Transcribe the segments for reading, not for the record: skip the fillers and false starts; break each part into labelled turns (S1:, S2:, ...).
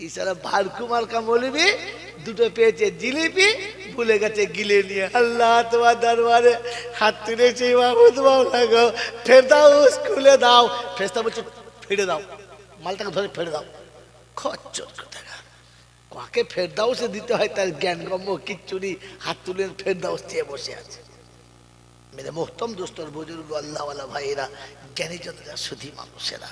S1: ইশারা ভারকু মার্কা মৌলবি দুটো পেয়েছে জিলিপি, ভুলে গেছে গিলে নিয়ে। আল্লাহ তোমার দরবারে হাত তুলেছি মাহমুদ মাওলা গো, ফেরদাউস খুলে দাও। ফেরেশতা বলছে ফেড়ে দাও, মালটাকে ধরে ফেড়ে দাও। খচ্চর কোথাকার, কাকে ফেরদাউসে দিতে হয় তার জ্ঞান গম্য কিচ্ছু নেই। হাত তুলেন, ফেরদাউস চেয়ে বসে আছে। মেরে মোহতম দোস্তর বুজুর্গ আল্লাহওয়ালা ভাইয়েরা, জ্ঞানী যতটা সুধী মানুষেরা,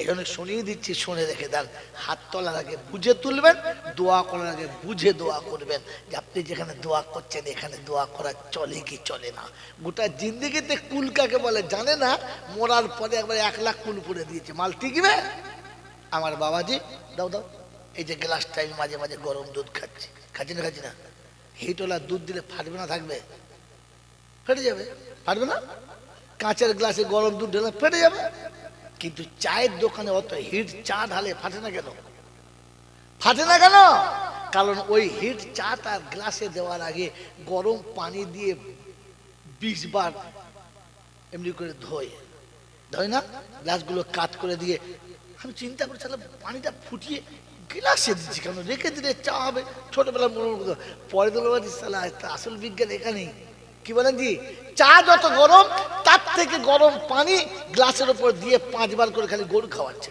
S1: এই জন্য শুনিয়ে দিচ্ছি, শুনে রেখে দেন। হাত তোলার আগে বুঝে তুলবেন, দোয়া করার আগে বুঝে দোয়া করবেন। যে আপনি যেখানে দোয়া করছেন এখানে দোয়া করা চলে কি চলে না। গোটা জিন্দিগিতে কুল কাকে বলে জানে না, মরার পরে একবার 1 লাখ কুল করে দিয়েছে, মাল টিকবে? আমার বাবাজি দাও দাও, এই যে গ্লাসটা আমি মাঝে মাঝে গরম দুধ খাচ্ছি, খাচ্ছি না? হিটওয়ালা দুধ দিলে ফাটবে না থাকবে? ফেটে যাবে, ফাটবে না? কাঁচের গ্লাসে গরম দুধ ঢেলে ফেটে যাবে। কিন্তু চায়ের দোকানে অত হিট চা ঢালে ফাটে না কেন? ফাটে না কেন? কারণ ওই হিট চাটা গ্লাসে দেওয়ার আগে গরম পানি দিয়ে 20 বার এমনি করে ধোয় না, গ্লাসগুলো কাট করে দিয়ে। আমি চিন্তা করি তাহলে পানিটা ফুটিয়ে গ্লাসে দিচ্ছি কেন, রেখে দিলে চা হবে। ছোটবেলা মনে করতো, পরে তো আসল বিজ্ঞান এখানেই। কি বলেন জি? চা যত গরম তার থেকে গরম পানি গ্লাসের উপর দিয়ে 5 বার করে খালি গরু খাওয়াচ্ছে,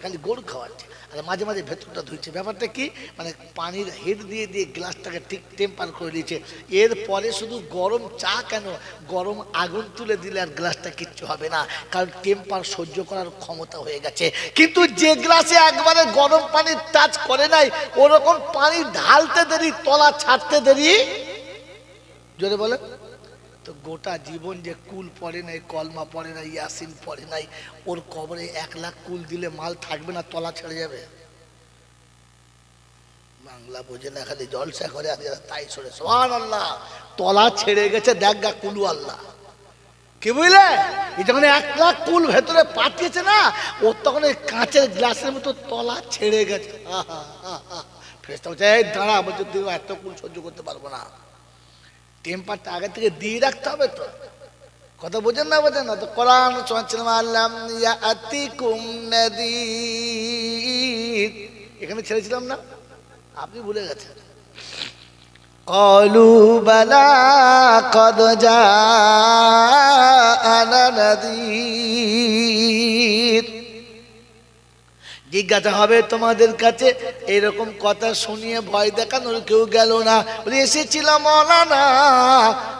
S1: আর মাঝে মাঝে ভেতরটা ধুইছে। ব্যাপারটা কি, মানে পানির হেড দিয়ে দিয়ে গ্লাসটাকে ঠিক টেম্পার করে দিয়েছে। এরপরে শুধু গরম চা কেন, গরম আগুন তুলে দিলে আর গ্লাসটা কিচ্ছু হবে না, কারণ টেম্পার সহ্য করার ক্ষমতা হয়ে গেছে। কিন্তু যে গ্লাসে একবারে গরম পানি টাচ করে নাই, ওরকম পানি ঢালতে দেরি, তলা ছাড়তে দেরি। জোরে বলে তো গোটা জীবন যে কুল পড়ে নাই, কলমা পড়ে নাই, ইয়াসিন পড়ে নাই, ওর কবরে 1 লাখ কুল দিলে মাল থাকবে না, তলা ছেড়ে যাবে। বাংলা বোঝে না, খালি জলসা করে তাই শোনে সুবহানাল্লাহ, তলা ছেড়ে গেছে, দেখ গা কুলু আল্লাহ। কি বুঝলে? এই যখন 1 লাখ কুল ভেতরে পাঠিয়েছে না, ওর তখন এই কাঁচের গ্লাসের মতো তলা ছেড়ে গেছে। ফেরেশতা বলছে এই দাঁড়া, বলছে তুই এত কুল সহ্য করতে পারবো না, টেম্পারটা আগে থেকে দিয়ে রাখতে হবে। তো কথা বোঝেন না তো কোরআন শোনাচ্ছিলাম, আল্লাম ইয়াতিকুম নাযীর, এখানে ছেড়েছিলাম না, আপনি ভুলে গেছেন। ক্বালু বালা ক্বাদ জাআনা নাযীর। জিজ্ঞাসা হবে তোমাদের কাছে, এরকম কথা শুনিয়ে ভয় দেখানোর কেউ গেল না? বলে এসেছিলাম মৌলানা,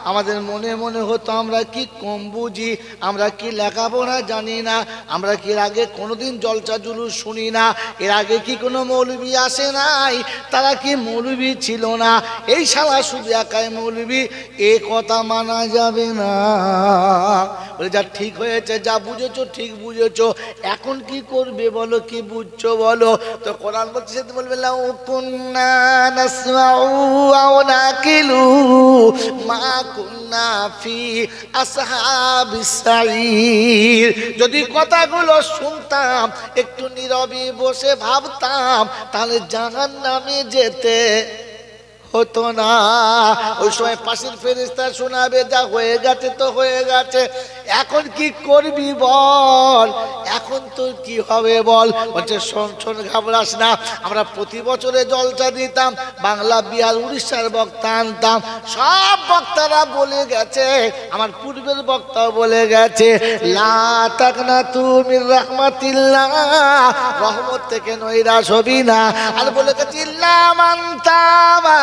S1: আমাদের মনে মনে হতো আমরা কি কম বুঝি, আমরা কি লেখাপড়া জানি না, আমরা কি এর আগে কোনোদিন জলসা জুলুস শুনি না, এর আগে কি কোনো মৌলবি আসে নাই, তারা কি মৌলবি ছিল না, এই শালা শুধু একাই মৌলবি, এ কথা মানা যাবে না। বলে যা ঠিক হয়েছে, যা বুঝেছো ঠিক বুঝেছো, এখন কি করবে বলো, কি বুঝছো বলো? তো কোরআন বলছে, সে বলবে লাউ কুন্না নাসমাউ আও নাকিলু মা কুন্না ফি আসহাবিস সাঈর। যদি কথাগুলো শুনতাম, একটু নীরবে বসে ভাবতাম, তাহলে জাহান্নামে যেতে হতো না। ওই সময় পাশের ফেরেশতা শোনাবে, যা হয়ে গেছে তো হয়ে গেছে, এখন কি করবি বল, এখন তোর কি হবে বল? বলছে শোন শোন, ঘাবড়াস না, আমরা প্রতি বছরে জলসা দিতাম, বাংলা বিহার উড়িষ্যার বক্তা আনতাম, সব বক্তারা বলে গেছে, আমার পূর্বের বক্তাও বলে গেছে, লা তাকনাতু মির রাহমাতিল্লাহ, রহমত থেকে নৈরাশ হবি না। আর বলে গেছে ইল্লা মান তাবা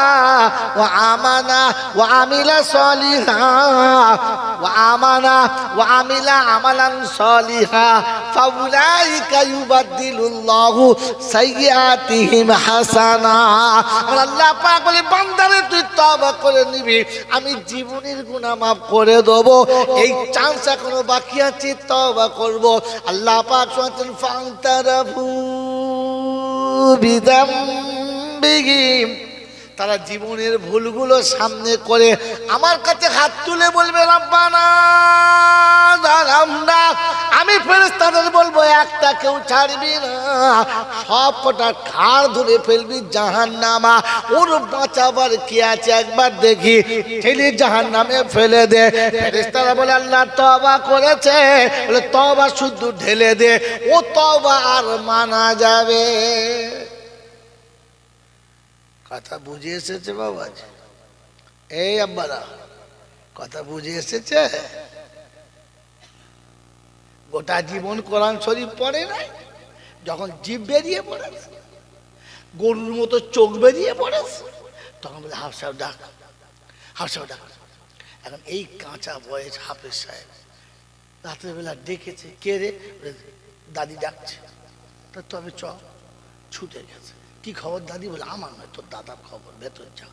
S1: ওয়া আমানা ওয়া আমিলা সলিহা ওয়া আমানা ওয়া আমিলা আমালান সলিহা ফাউলাইকা ইউবাদদিলুল্লাহু সাইয়্যাতিহিম হাসানা। আল্লাহ পাক বলে বান্দারে তুই তওবা করে নিবি, আমি জীবনের গুনাহ মাফ করে দেব, এই চান্স এখনো বাকি আছে, তওবা করব। আল্লাহ পাক শুনাচ্ছেন ফান্তারাফু বিযামবিহিম, তারা জীবনের ভুলগুলো সামনে করে আমার কাছে হাত তুলে বলবে রব্বানা যালামনা। আমি ফেরেশতাদের বলবো একটা কেউ ছাড়বি না, সব কটা ঘাড় ধরে ফেলবি জাহান্নামা। ওর বাঁচাবার কি আছে একবার দেখি, ঠেলে জাহান্নামে ফেলে দে। ফেরেশতারা বলে আল্লাহ তওবা করেছে, বলে তওবা শুধু ঢেলে দে, ও তওবা আর মানা যাবে? কথা বুঝে এসেছে বাবাজি? এই আব্বারা, কথা বুঝে এসেছে? গোটা জীবন কোরআন শরীফ পড়ে নাই, যখন জিভ বেরিয়ে পড়েছে, গরুর মতো চোখ বেরিয়ে পড়েছে, তখন বলে হাফসাহ ডাক, হাফসাহ ডাক। এখন এই কাঁচা বয়স হাফেজ সাহেব রাত্রেবেলা ডেকেছে, কে রে? দাদি ডাকছে। তা তবে চ, ছুটে গেছে। কি খবর দাদি? বলে আমার নয়, তোর দাদার খবর, ভেতর যাও।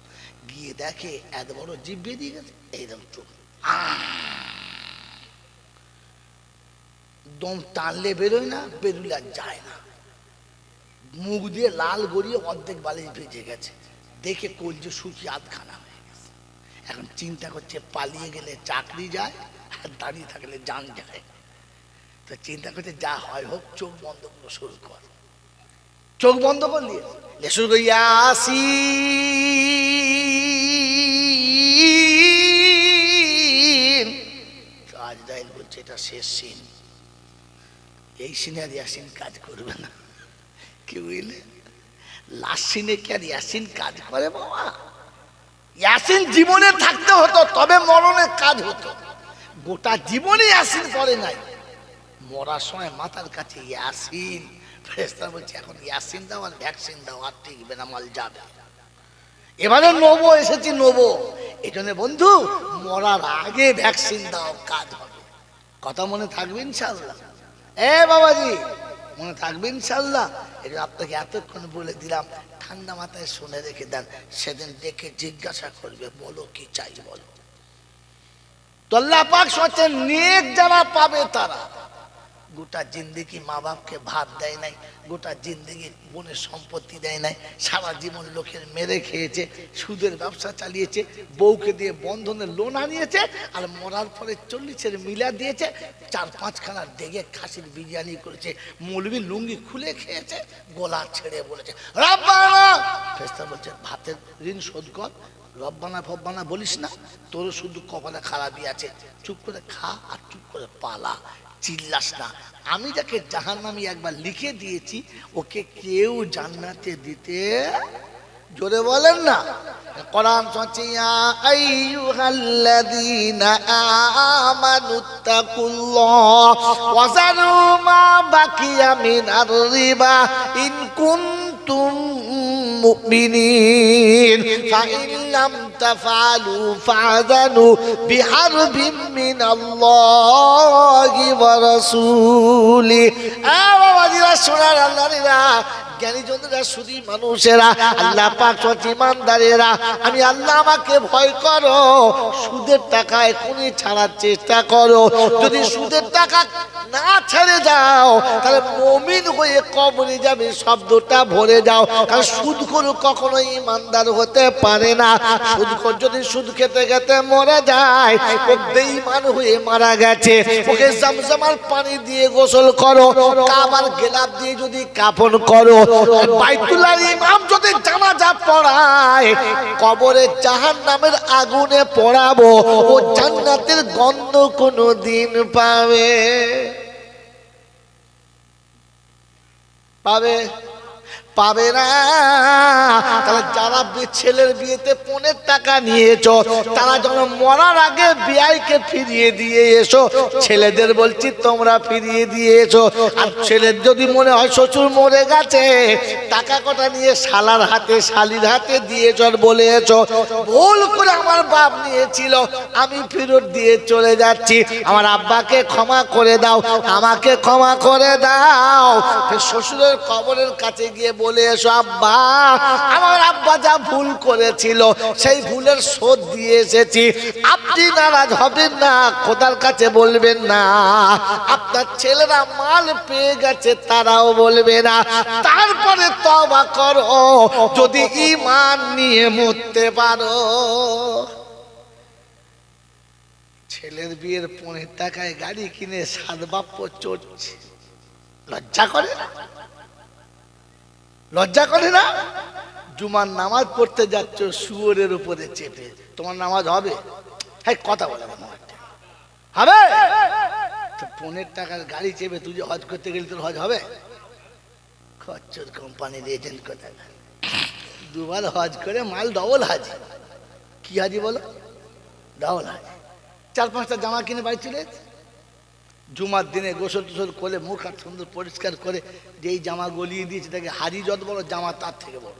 S1: গিয়ে দেখে এত বড় জিভ বেরিয়ে গেছে, এইরকম চোখ, দম টানলে বেরোয় না, বেরুলে আর যায় না। মুখ দিয়ে লাল গড়িয়ে অর্ধেক বালিশ ভেজে গেছে। দেখে কলজে সুচি আধখানা হয়ে গেছে। এখন চিন্তা করছে পালিয়ে গেলে চাকরি যায়, আর দাঁড়িয়ে থাকলে জান যায়। তো চিন্তা করছে যা হয় হোক, চোখ বন্ধ করে শুরু কর। চোখ বন্ধ করলি শুরু করি, ইয়াসিন। আজরাইল বলছে এটা শেষ সিন, এই সিনে আর ইয়াসিন কাজ করবে না। কি বুঝলে? লাস্ট সিনে কি আর ইয়াসিন কাজ করে বাবা? ইয়াসিন জীবনে থাকতে হতো, তবে মরণের কাজ হতো। গোটা জীবনে ইয়াসিন পড়ে নাই, মরার সময় মাথার কাছে ইয়াসিন। ফেরেশতা বলছে এখন ইয়াসিন দাও আর ভ্যাকসিন দাও, আর টিকবে না, মাল যাবে। এবারে নবো এসেছি, নবো। এই জন্য বন্ধু, মরার আগে ভ্যাকসিন দাও, কাজ হবে। কথা মনে থাকবে ইনশাআল্লাহ? এ বাবাজি, মনে থাকবে ইনশাআল্লাহ? এটা আপনাকে এতক্ষণ বলে দিলাম, ঠান্ডা মাথায় শুনে রেখে দেন। সেদিন দেখে জিজ্ঞাসা করবে, বলো কি চাই বলো। তো আল্লাহ পাক সচেন, নেক যারা পাবে তারা গোটা জিন্দেগি মা বাপকে ভাত দেয় নাই, গোটা জিন্দেগি বোনের সম্পত্তি দেয় নাই, সারা জীবন লোকের মেরে খেয়েছে, সুদের ব্যবসা চালিয়েছে, বউকে দিয়ে বন্ধনের লোন আনিয়েছে, আর মরার পরে 40-এর মিলা দিয়েছে, 4-5খানা ডেগে খাসির বিরিয়ানি করেছে, মৌলবি লুঙ্গি খুলে খেয়েছে, গলা ছেড়ে বলেছে রব্বানা। ফেরেশতা বলছে ভাতের ঋণ শোধ কর, রব্বানা ফব্বানা বলিস না, তোর শুধু কপালে খারাপই আছে। চুপ করে খা আর চুপ করে পালা, চিল্লাস না। আমি যাকে জাহান্নামী একবার লিখে দিয়েছি, ওকে কেউ জান্নাতে দিতে, জোরে বলেন না। কোরআন সচিয়া আইয়ুহাল্লাযীনা আমানুত্তাকুল্লাহ ওয়া যারু মা বাকিয়া মিনার রিবা ইন কুনতুম মুমিনিন ফাইন লাম তাফআলু ফাযানু বিহারবিম মিনাল্লাহি ওয়া রাসূলিহি। বাবাজিরা, সোনার আল্লাহরা, জ্ঞানীজনরা, শুধু মানুষেরা, আল্লাহ পাক ইমানদারেরা, আমি আল্লাহ, আমাকে ভয় করো। সুদের টাকা এখনই ছাড়ার চেষ্টা করো। যদি সুদের টাকা না ছেড়ে যাও, তাহলে মুমিন হয়ে কবরে যাবে শব্দটা ভরে যাও। কারণ সুদখোর কখনো ইমানদার হতে পারে না। সুদখোর যদি সুদ খেতে খেতে মরে যায়, ও বেঈমান হয়ে মারা গেছে। ওকে জমজমার পানি দিয়ে গোসল করো, কাবার গেলাপ দিয়ে যদি কাফন করো, বাইতুল্লাহর ইমাম যদি জানাজা পড়ায়, কবরে জাহান্নামের আগুনে পড়াবো, ও জান্নাতের গন্ধ কোনো দিন পাবে? পাবে? পাবে না। তাহলে যারা ছেলের বিয়েতে 15 টাকা নিয়েছো, তারা যখন মরার আগে বিয়াইকে ফিরিয়ে দিয়ে এসো। ছেলেদের বলছি তোমরা ফিরিয়ে দিয়ে এসো। আর ছেলের যদি মনে হয় শ্বশুর মরে গেছে, টাকা কটা নিয়ে শালার হাতে শালির হাতে দিয়েছ, বলে এসো ভুল করে আমার বাপ নিয়েছিল, আমি ফেরত দিয়ে চলে যাচ্ছি, আমার আব্বাকে ক্ষমা করে দাও, আমাকে ক্ষমা করে দাও। শ্বশুরের কবরের কাছে গিয়ে বলে এসো, আব্বা, আমার আব্বা যা ভুল করেছিল সেই ভুলের শোধ দিয়ে এসেছি। আপনি নারাজ হবেন না, খোদার কাছে বলবেন না। আপনার ছেলেরা মাল পেয়ে গেছে, তারাও বলবে না। তারপরে তওবা করো, যদি ঈমান নিয়ে মরতে পারো। ছেলের বিয়ের 15 টাকায় গাড়ি কিনে সাত বাপ্য চড়ছে, লজ্জা করে না? লজ্জা করে না? জুমার নামাজ পড়তে যাচ্ছ শুয়োরের উপরে চেপে, তোমার নামাজ হবে? হ্যাঁ, কথা বলে হবে? 15 টাকার গাড়ি চেপে তুই যে হজ করতে গেলে তোর হজ হবে? খচ্চর কোম্পানির এজেন্ট কোথায়, দুবার হজ করে মাল ডবল হাজি। কি হাজি বলো? ডবল হাজি। 4-5টা জামা কিনে বাড়ি চলে এসেছে। জুমার দিনে গোসল টোসল করে মুখ হাত সুন্দর পরিষ্কার করে যেই জামা গলিয়ে দিয়েছে তাকে হাজি যত বড় জামা তার থেকে বড়।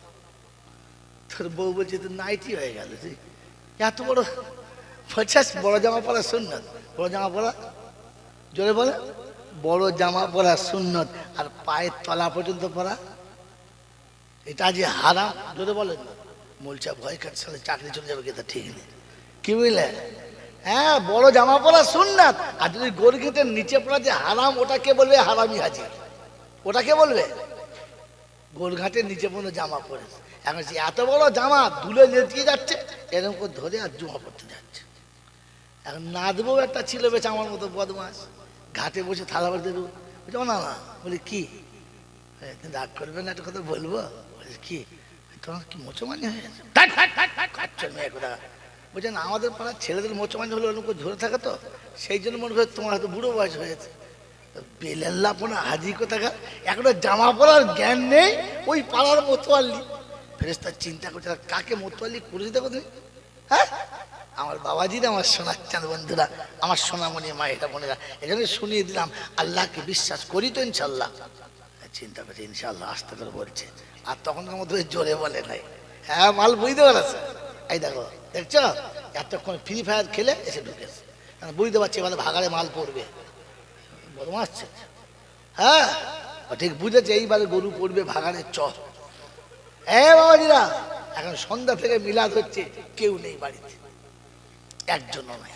S1: তোর বউ বলছে তো নাইটি হয়ে গেল, এত বড়। বলছিস বড় জামা পরা সুন্নত। বড় জামা পরা, জোরে বলে, বড় জামা পরা সুন্নত। আর পায়ের তলা পর্যন্ত পরা এটা যে হারাম, জোরে বলেন না। বলছে ভয় কাটছে চাকরি চলে যাবে, কিন্তু ঠিক নেই। কি বুঝলে? হ্যাঁ, বড় জামা পরা সুন্নাত। আর যদি গরগিটের নিচে পড়া যে হারাম, ওটাকে বলবে হারামি হাজি। ওটাকে বলবে গোলঘাটের নিচে পড়ে জামা পরে। এখন সে এত বড় জামা ধুলে লেটিয়ে যাচ্ছে, এরকম করে ধরে আর জুমা পড়তে যাচ্ছে। এখন নাদবও একটা ছিল বেশ আমার মতো বদমাস, ঘাটে বসে থালা বাড়তে দেবো। বলছে না না, বলি কি রাগ করবে না, একটা কথা বলবো। বলছে কি? তোমার কি মোচমানি হয়ে গেছে? বলছে না, আমাদের পাড়ার ছেলেদের মোচমানি হলে ওরকম করে ধরে থাকে তো, সেই জন্য মনে করে তোমার হয়তো বুড়ো বয়স হয়েছে। বেলেল্লাপনা হাজি কোথাকার, এখনো জামা পরার জ্ঞান নেই, ওই পাড়ার মোতোয়াল্লি। ফেরেশতা চিন্তা করছে কাকে মোতোয়াল্লি করে দিতে কথা। হ্যাঁ, আমার বাবাজিরা, আমার সোনার চাঁদ বন্ধুরা, আমার সোনামণি মায়েরা বোনেরা, এখানে শুনিয়ে দিলাম আল্লাহকে বিশ্বাস করি তো ইনশাল্লাহ। চিন্তা করছি ইনশাল্লাহ, আস্তে করে বলছে। আর তখনকার মতো জোরে বলে নাই। হ্যাঁ, মাল বুঝতে পারছে। এই দেখো, দেখছো, এতক্ষণ ফ্রি ফায়ার খেলে এসে ঢুকেছে, বুঝতে পারছি এবার ভাগাড়ে মাল পড়বে। বদমাস ছে। হ্যাঁ, ঠিক বুঝেছে এইবারে গরু পড়বে ভাগাড়ের চর। হ্যাঁ বাবাজিরা, এখন সন্ধ্যা থেকে মিলাদ হচ্ছে, কেউ নেই বাড়িতে, একজনও নাই,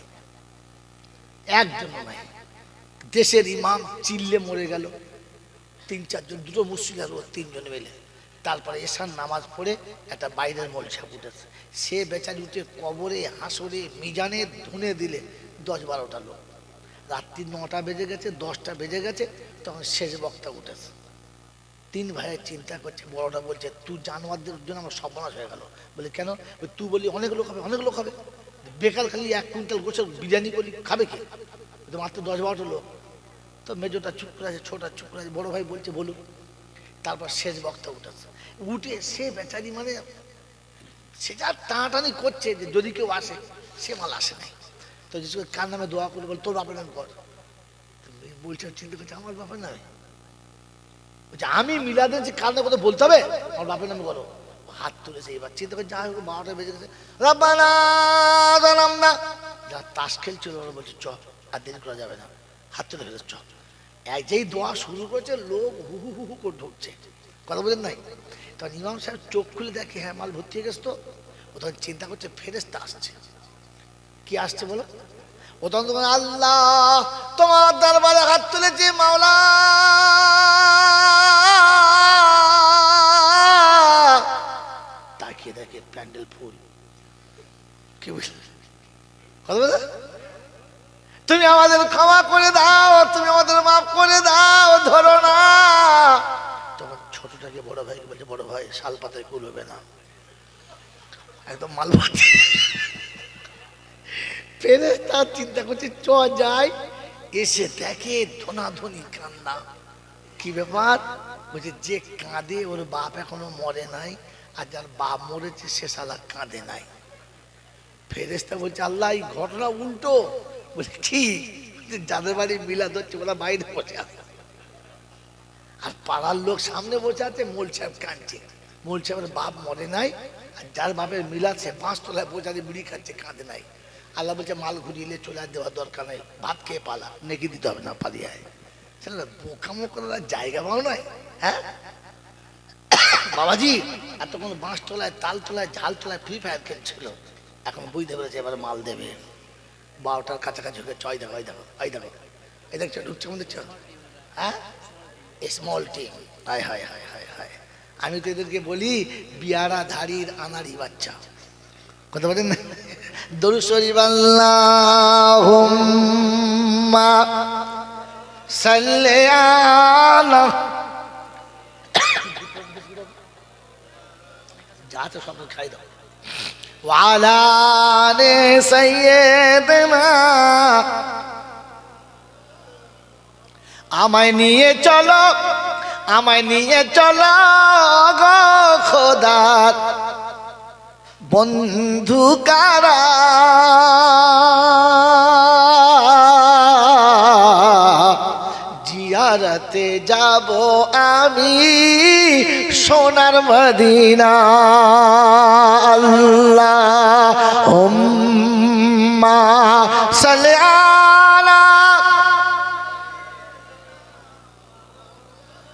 S1: একজনও নাই। দেশের ইমাম চিল্লে মরে গেল, 3-4 জন, 2টো মুসলিম আর 3 জন মিলে। তারপরে এশার নামাজ পড়ে একটা বাইরের মোলসা উঠেছে, সে বেচারি উঠে কবরে, হাসরে, মিজানে ধুনে দিলে 10-12টা লোক। রাত্রি 9টা বেজে গেছে, 10টা বেজে গেছে, তখন শেষ বক্তা উঠেছে। 3 ভাইয়ের চিন্তা করছে, বড়টা বলছে তুই জানোয়ারদের জন্য আমার সর্বনাশ হয়ে গেল। বলে কেন? তুই বলি অনেক লোক হবে, অনেক লোক হবে, বেকার খালি 1 কুইন্টাল গোছের বিরিয়ানি বলি খাবে কে? মাত্র 10-12টা লোক। তো মেজোটা চুপ করে আছে, ছোটা চুপ করে আছে, বড় ভাই বলছে বলুন। তারপর শেষ বক্তা উঠেছে, উঠে সে বেচারি মানে সে যা টানাটানি করছে যে যদি কেউ আসে, সে মাল আসে নাই। তো যিশু কার নামে দোয়া করে বল, তোর বাপের নাম কর। বলছে চিন্তা করছে আমার বাপের নামে। বলছে আমি মিলাদের যে কার নামে কথা বলতে হবে, আমার বাপের নামে করো। হাত তুলেছে, এবার চিন্তা করে যা হোক 12টা বেজে গেছে, রব্বানা জালামনা, যা তাস খেলছিল ওরা বলছে চ, আর দেরি করা যাবে না, হাত তুলে ফেলেছে চ। যেই দোয়া শুরু করেছে, লোক হু হু হু হু করে ঢুকছে, কথা বলেন নাই। তখন ইমাম সাহেব চোখ খুলে দেখে হ্যাঁ মাল ভর্তি হয়ে গেছে। তো ও তখন চিন্তা করছে ফেরেশতা আসছে। কি আসছে বলো? ও তখন আল্লাহ তোমার দরবারে হাত তুলেছে মাওলা, তাকিয়ে দেখে প্যান্ডেল ফুল। কি বুঝলে? কথা বলে তুমি আমাদের ক্ষমা করে দাও, তুমি আমাদের মাফ করে দাও, ধরো না। তখন ছোটটাকে বড় ভাইকে বলছে, বড় ভাই শাল পাতায় কুল হবে না, একদম মাল ভর্তি। ফেরেশতা চিন্তা করছে চ যাই, এসে দেখে ধনাধনি কান্না। কি ব্যাপার? বলছে যে কাঁদে ওর বাপ এখনো মরে নাই, আর যার বাপ মরেছে সে শালা কাঁদে নাই। ফেরেশতা বলছে আল্লাহ এই ঘটনা উল্টো। বলে কি? যাদের বাড়ি মিলাদ হচ্ছে ওরা বাইরে বসে আছে, আর পাড়ার লোক সামনে বসে আছে, মোল সাহেব কাঁদছে। মোল সাহেবের বাপ মরে নাই, আর যার বাপের মিলাদ সে 5 তলায় বসে বিড়ি খাচ্ছে, কাঁদে নাই। আল্লাহ বলছে মাল ঘুরিয়ে চলে দেওয়ার দরকার নেই, ভাত খেয়ে পালা, নেকি দিতে হবে না, পালিয়ে আয়। বোকামো করার জায়গা পাও নয়। হ্যাঁ বাবাজি, এতক্ষণ 5 তলায়, তাল তলায়, ঝাল তলায় ফ্রি ফায়ার খেলছিল, এখন বুঝতে পেরেছে এবার মাল দেবে। 12টার কাছাকাছি হয়ে চয় দেখো, এই দেখো, এই দেখো, এই দেখছো ঢুকছে মনে দেখছো। হ্যাঁ, স্মল টিম। হায় হায় হায় হায় হায়, আমি তো এদেরকে বলি বিয়ারা ধাড়ির আনাড়ি বাচ্চা, কথা বলেন না। দরুদ শরীফ আল্লাহুম্মা সাল্লি আলা, যা তো সব খাই দাও, ওয়ালা আলি সাইয়্যিদিনা, আমায় নিয়ে চলো আমায় নিয়ে চলো গো খোদার বন্ধু কারা, জিয়ারতে যাব আমি সোনার মদিনা। আল্লাহুম্মা সাল্লি আলা,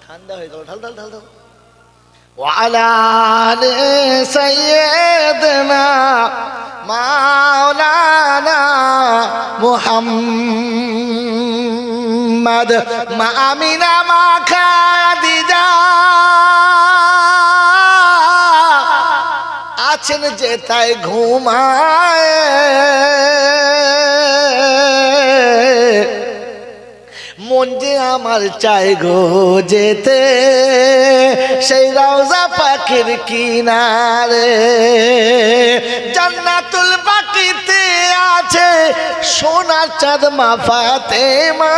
S1: ঠান্ডা হয়ে গেল, ঢাল ঢাল ঢাল ঢাল, ওয়ালা আলি সাইয়্যিদিনা মাওলানা মুহাম্মদ মা আমিনা মা খাদিজা আছেন যেথায় ঘুমায়, মন যে আমার চাই গো যেতে সেই রওজা পাখির কিনারে। জান্নাতুল বাকিতে আছে সোনার চাঁদ মা ফাতেমা,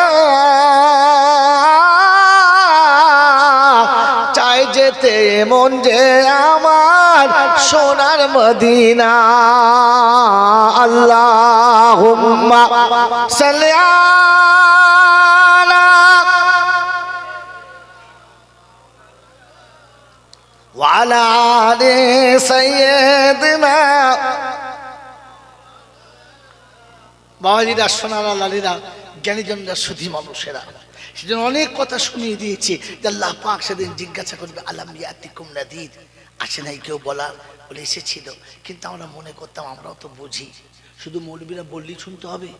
S1: চাই যেতে মন যে আমার সোনার মদিনা। আল্লাহুম্মা সাল্লি আলা ওয়ালা আলি সাইয়্যিদিনা। বাবাজিরা, সোনারা, লালীরা, জ্ঞানীজনরা, সুধী মানুষেরা, সেজন্য অনেক কথা শুনিয়ে দিয়েছি যে আল্লাহ পাক সেদিন জিজ্ঞাসা করবে আলাম ইয়াতিকুম নাযীর, আসে নাই কেউ বলার? বলে এসেছিল, কিন্তু আমরা মনে করতাম আমরাও তো বুঝি, শুধু মৌলবীরা বললেই শুনতে হবে।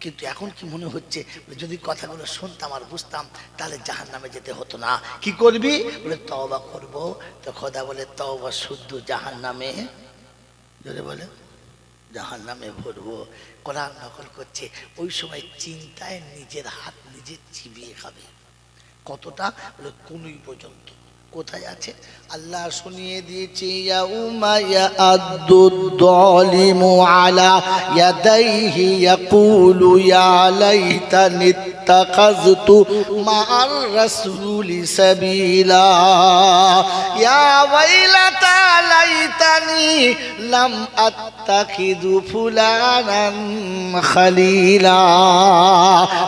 S1: কিন্তু এখন কি মনে হচ্ছে, যদি কথাগুলো শুনতাম আর বুঝতাম তাহলে জাহান্নামে যেতে হতো না। কি করবি? বলে তওবা করবো। তো খোদা বলে তওবা শুদ্ধ জাহান্নামে, জোরে বলে জাহান্নামে ভরবো। কোরআন নকল করছে, ওই সময় চিন্তায় নিজের হাত নিজে চিবিয়ে খাবে। কতটা? বলে কোনই পর্যন্ত। কোথায় আছে? আল্লাহ শুনিয়ে দিয়েছে, ইয়াউমা ইয়াআদ্দুদ যালিমু আলা ইয়াদাইহি ইয়াকুলু ইয়া লাইতানি ইত্তাখাযতু মা'আর রাসূলি সাবিলা ইয়া ওয়াইলাতা লাইতানি লাম আত্তাখিযু ফুলানান খালিলা।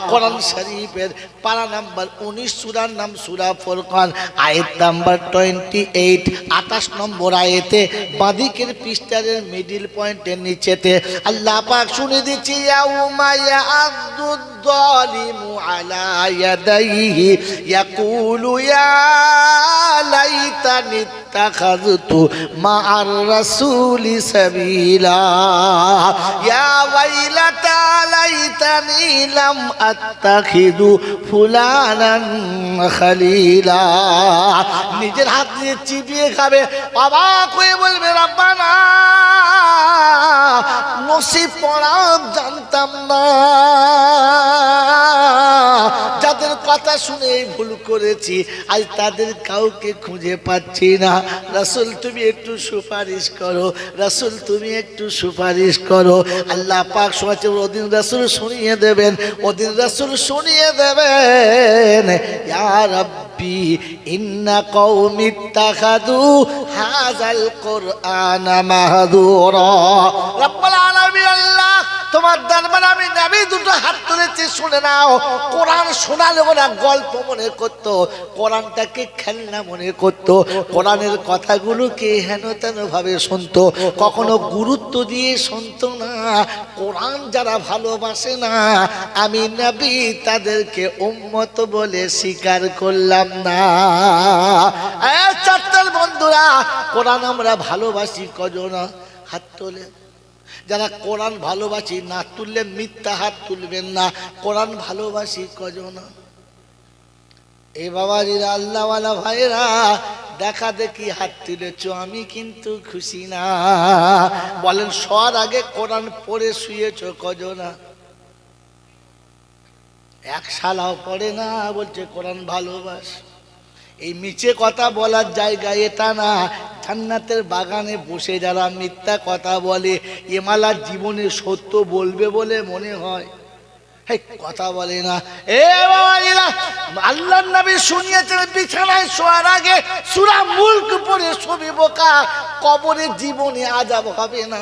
S1: কোরআন শরীফের পারা নাম্বার 19, সূরার নাম সূরা ফুরকান, আয়াত নাম্বার 28, 28 নম্বর আয়াতে বাঁদিকের পৃষ্ঠার মিডল পয়েন্টের নিচেতে আল্লাহ পাক শুনে দিচ্ছি, ইয়াউমা ইয়াআদ্দুদ যালিমু আলা ইয়াদাইহি ইয়াকুলু ইয়া লাইতানি ইত্তাখাযতু মা'আর রাসূলি সাবিলা ইয়া ওয়াইলাতা লাইতানি লাম আত্তাখিযু ফুলানান খালিলা। নিজের হাত দিয়ে চিবিয়ে খাবে, অবাক হয়ে বলবে রব্বানা নসিব পড়া জানতাম না, যাদের কথা শুনে ভুল করেছি আজ তাদের কাউকে খুঁজে পাচ্ছি না। রাসূল তুমি একটু সুপারিশ করো, রাসূল তুমি একটু সুপারিশ করো। আল্লাহ পাক শোনাচ্ছে, ওদিন রাসূল শুনিয়ে দেবেন, ওদিন রাসূল শুনিয়ে দেবেন, ইয়া রাব্বি ইন্না কওমি ইত্তাখাযু হাযাল কুরআনা মাহযুরা। রব্বুল আলামিন আল্লাহ তোমার দরবারে আমি নবী দুটো হাত তুলেছি, শুনে নাও। কোরআন শোনালে ওরা গল্প মনে করতো, কোরআনটাকে খেলনা মনে করতো, কোরআনের কথাগুলোকে হেন তেন ভাবে শুনতো, কখনো গুরুত্ব দিয়ে শুনতো না। কোরআন যারা ভালোবাসে না, আমি নবী তাদেরকে উম্মত বলে স্বীকার করলাম না। চারটার বন্ধুরা, কোরআন আমরা ভালোবাসি কজন? হাত তোলে। যারা কোরআন ভালোবাসি, না তুললে মিথ্যা হাত তুলবেন না। কোরআন ভালোবাসি কজন? এই বাবাজিরা, আল্লাহওয়ালা ভাইরা, দেখা দেখি হাত তুলেছ, আমি কিন্তু খুশি না। বলেন শোয়ার আগে কোরআন পড়ে শুয়েছ কজন? এক শালাও পড়ে না, বলছে কোরআন ভালোবাস। এই মিছে কথা বলার জায়গা এটা না। জান্নাতের বাগানে বসে যারা মিথ্যা কথা বলে, এমালা জীবনে সত্য বলবে বলে মনে হয়, কথা বলে না। এ বাবাজিরা, আল্লাহর নবী শুনিয়েছেন বিছানায় শোয়ার আগে সূরা মুলক পড়ে শোবে বোকা, কবরে জীবনে আযাব হবে না।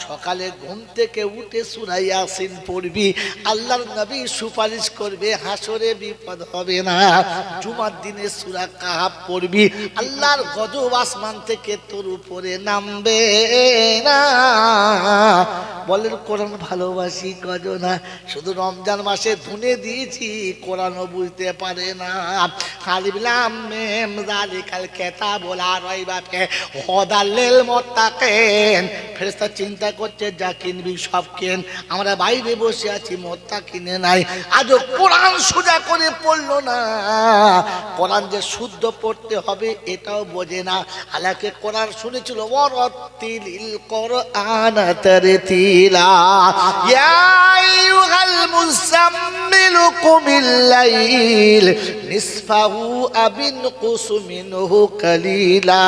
S1: সকালে ঘুম থেকে উঠে সূরা ইয়াসিন পড়বি, আল্লাহর নবী সুপারিশ করবে, হাসরে বিপদ হবে না। জুমার দিনে সূরা কাহাফ পড়বি, আল্লাহর গজব আসমান থেকে তোর উপরে নামবে না। বলেন কোরআন ভালোবাসি কজনা? শুধু রমজান মাসে ধুনে দিয়েছি, কোরআনও বুঝতে পারে না। আলিফ লাম মিম যালিকাল কিতাবু লা রাইবা ফিহি হুদাল লিল মুত্তাকিন। ফেরেশতা চিন্তা করছে যা কিনবি সব কেন, আমরা বাইরে বসে আছি, মুত্তাকিনে নাই। আজও কোরআন সোজা করে পড়লো না। কোরআন যে শুদ্ধ পড়তে হবে এটাও বোঝে না। হালাকে কোরআন শুনেছিল ওয়ারাতিলিল কোরআন তারতিলা, ইয়া আইয়ুহাল মুযাম্মিলু কুমিল লাইল নিসফাহু আবিনকুস মিনহু কালিলা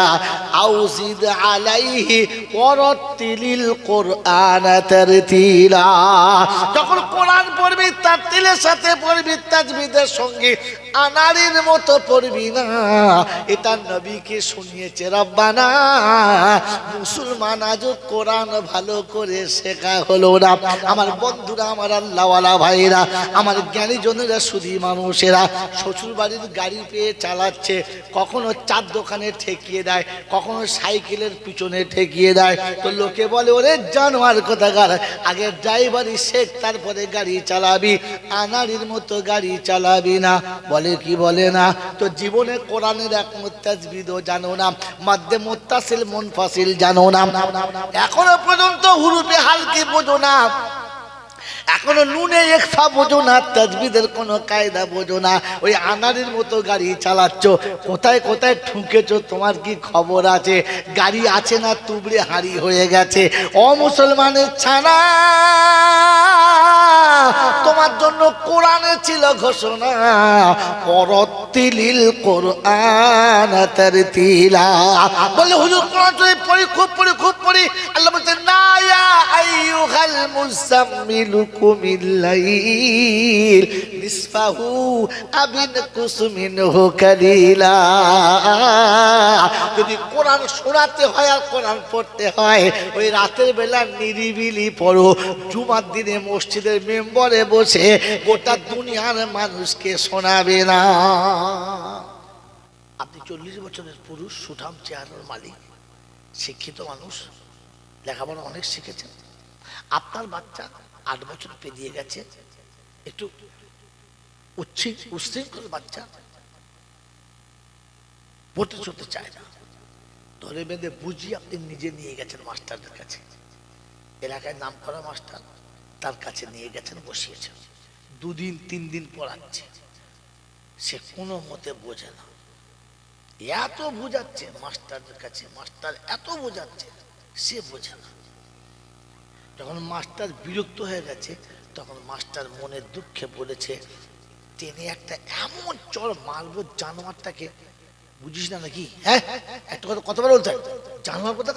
S1: আও জিদ আলাইহি ওয়ারাতিলিল কোরআন তারতিলা। যখন কোরআন পড়বি তারতিলের সাথে পড়বি, তাজবিদের সঙ্গে, আনারির মতো পড়বি না। এটা নবীকে শুনিয়েছে রব্বানা। মুসলমান আজও কোরআন ভালো করে শেখা হলো না। আমার বন্ধুরা, আমার আল্লাহওয়ালা ভাইরা, আমার জ্ঞানী জনেরা, শুধু মানুষেরা শ্বশুর বাড়ির গাড়ি পেয়ে চালাচ্ছে, কখনো চার দোকানে ঠেকিয়ে দেয়, কখনো সাইকেলের পিছনে ঠেকিয়ে দেয়। তো লোকে বলে ওরে জানোয়ার কোথাকার, আগে ড্রাইভারি শেখ তারপরে গাড়ি চালাবি, আনারির মতো গাড়ি চালাবি না। বলে কি বলে না? তো জীবনে কোরআনের এক মুত্তাজবিদও জানো না, মাদ্দে মুত্তাসিল মুনফাসিল জানো না, এখনো পর্যন্ত হুরুফে হালকি বোঝো না, এখনো নুনে ইখফা বোঝো না, তাজবিদের কোনো কায়দা বোঝো না, ওই আনারির মতো গাড়ি চালাচ্ছ। কোথায় কোথায় ঠুকেছো তোমার কি খবর আছে? গাড়ি আছে না তুবড়ে হাঁড়ি হয়ে গেছে। ও মুসলমানের ছানা, তোমার জন্য কোরআনে ছিল ঘোষণা, ওয়ারাতিলিল কোরআন তারতিলা। বলে হুজুর কোরআন পড়ি, খুব পড়ি। আল্লাহ বলছেন না, ইয়া আইয়ুহাল মুযাম্মিলু কুমিল লাইল নিসফাহু আবিনকুস মিনহু কালিলা। যদি কোরআন শোনাতে হয় আর কোরআন পড়তে হয়, ওই রাতের বেলা নিরিবিলি পড়ো। জুমার দিনে মসজিদের মেম্বরে বসে গোটা দুনিয়ার মানুষকে শোনাবে না। আপনি 40 বছরের পুরুষ, সুঠাম চেহারার মালিক, শিক্ষিত মানুষ, লেখাপড়া অনেক শিখেছেন। আপনার বাচ্চা 8 বছর পেরিয়ে গেছে, একটু উচ্ছৃঙ্খল বাচ্চা, পড়তে চলতে চায় না, ধরে বেঁধে বুঝিয়ে আপনি নিজে নিয়ে গেছেন মাস্টারের কাছে, এলাকায় নাম করা মাস্টার, তার কাছে নিয়ে গেছেন, বসিয়েছেন, 2 দিন 3 দিন পড়াচ্ছে, সে কোনো মতে বোঝে না। এত বোঝাচ্ছে মাস্টারের কাছে, মাস্টার এত বোঝাচ্ছে, সে বোঝে না। যখন মাস্টার বিরক্ত হয়ে গেছে, তখন মাস্টার মনের দুঃখে বলেছে, টেনে একটা এমন চড় মারবো জানোয়ারটাকে, বুঝিস না নাকি? হ্যাঁ, একটা কথা কতবার বলতে জানোয়ার কথা।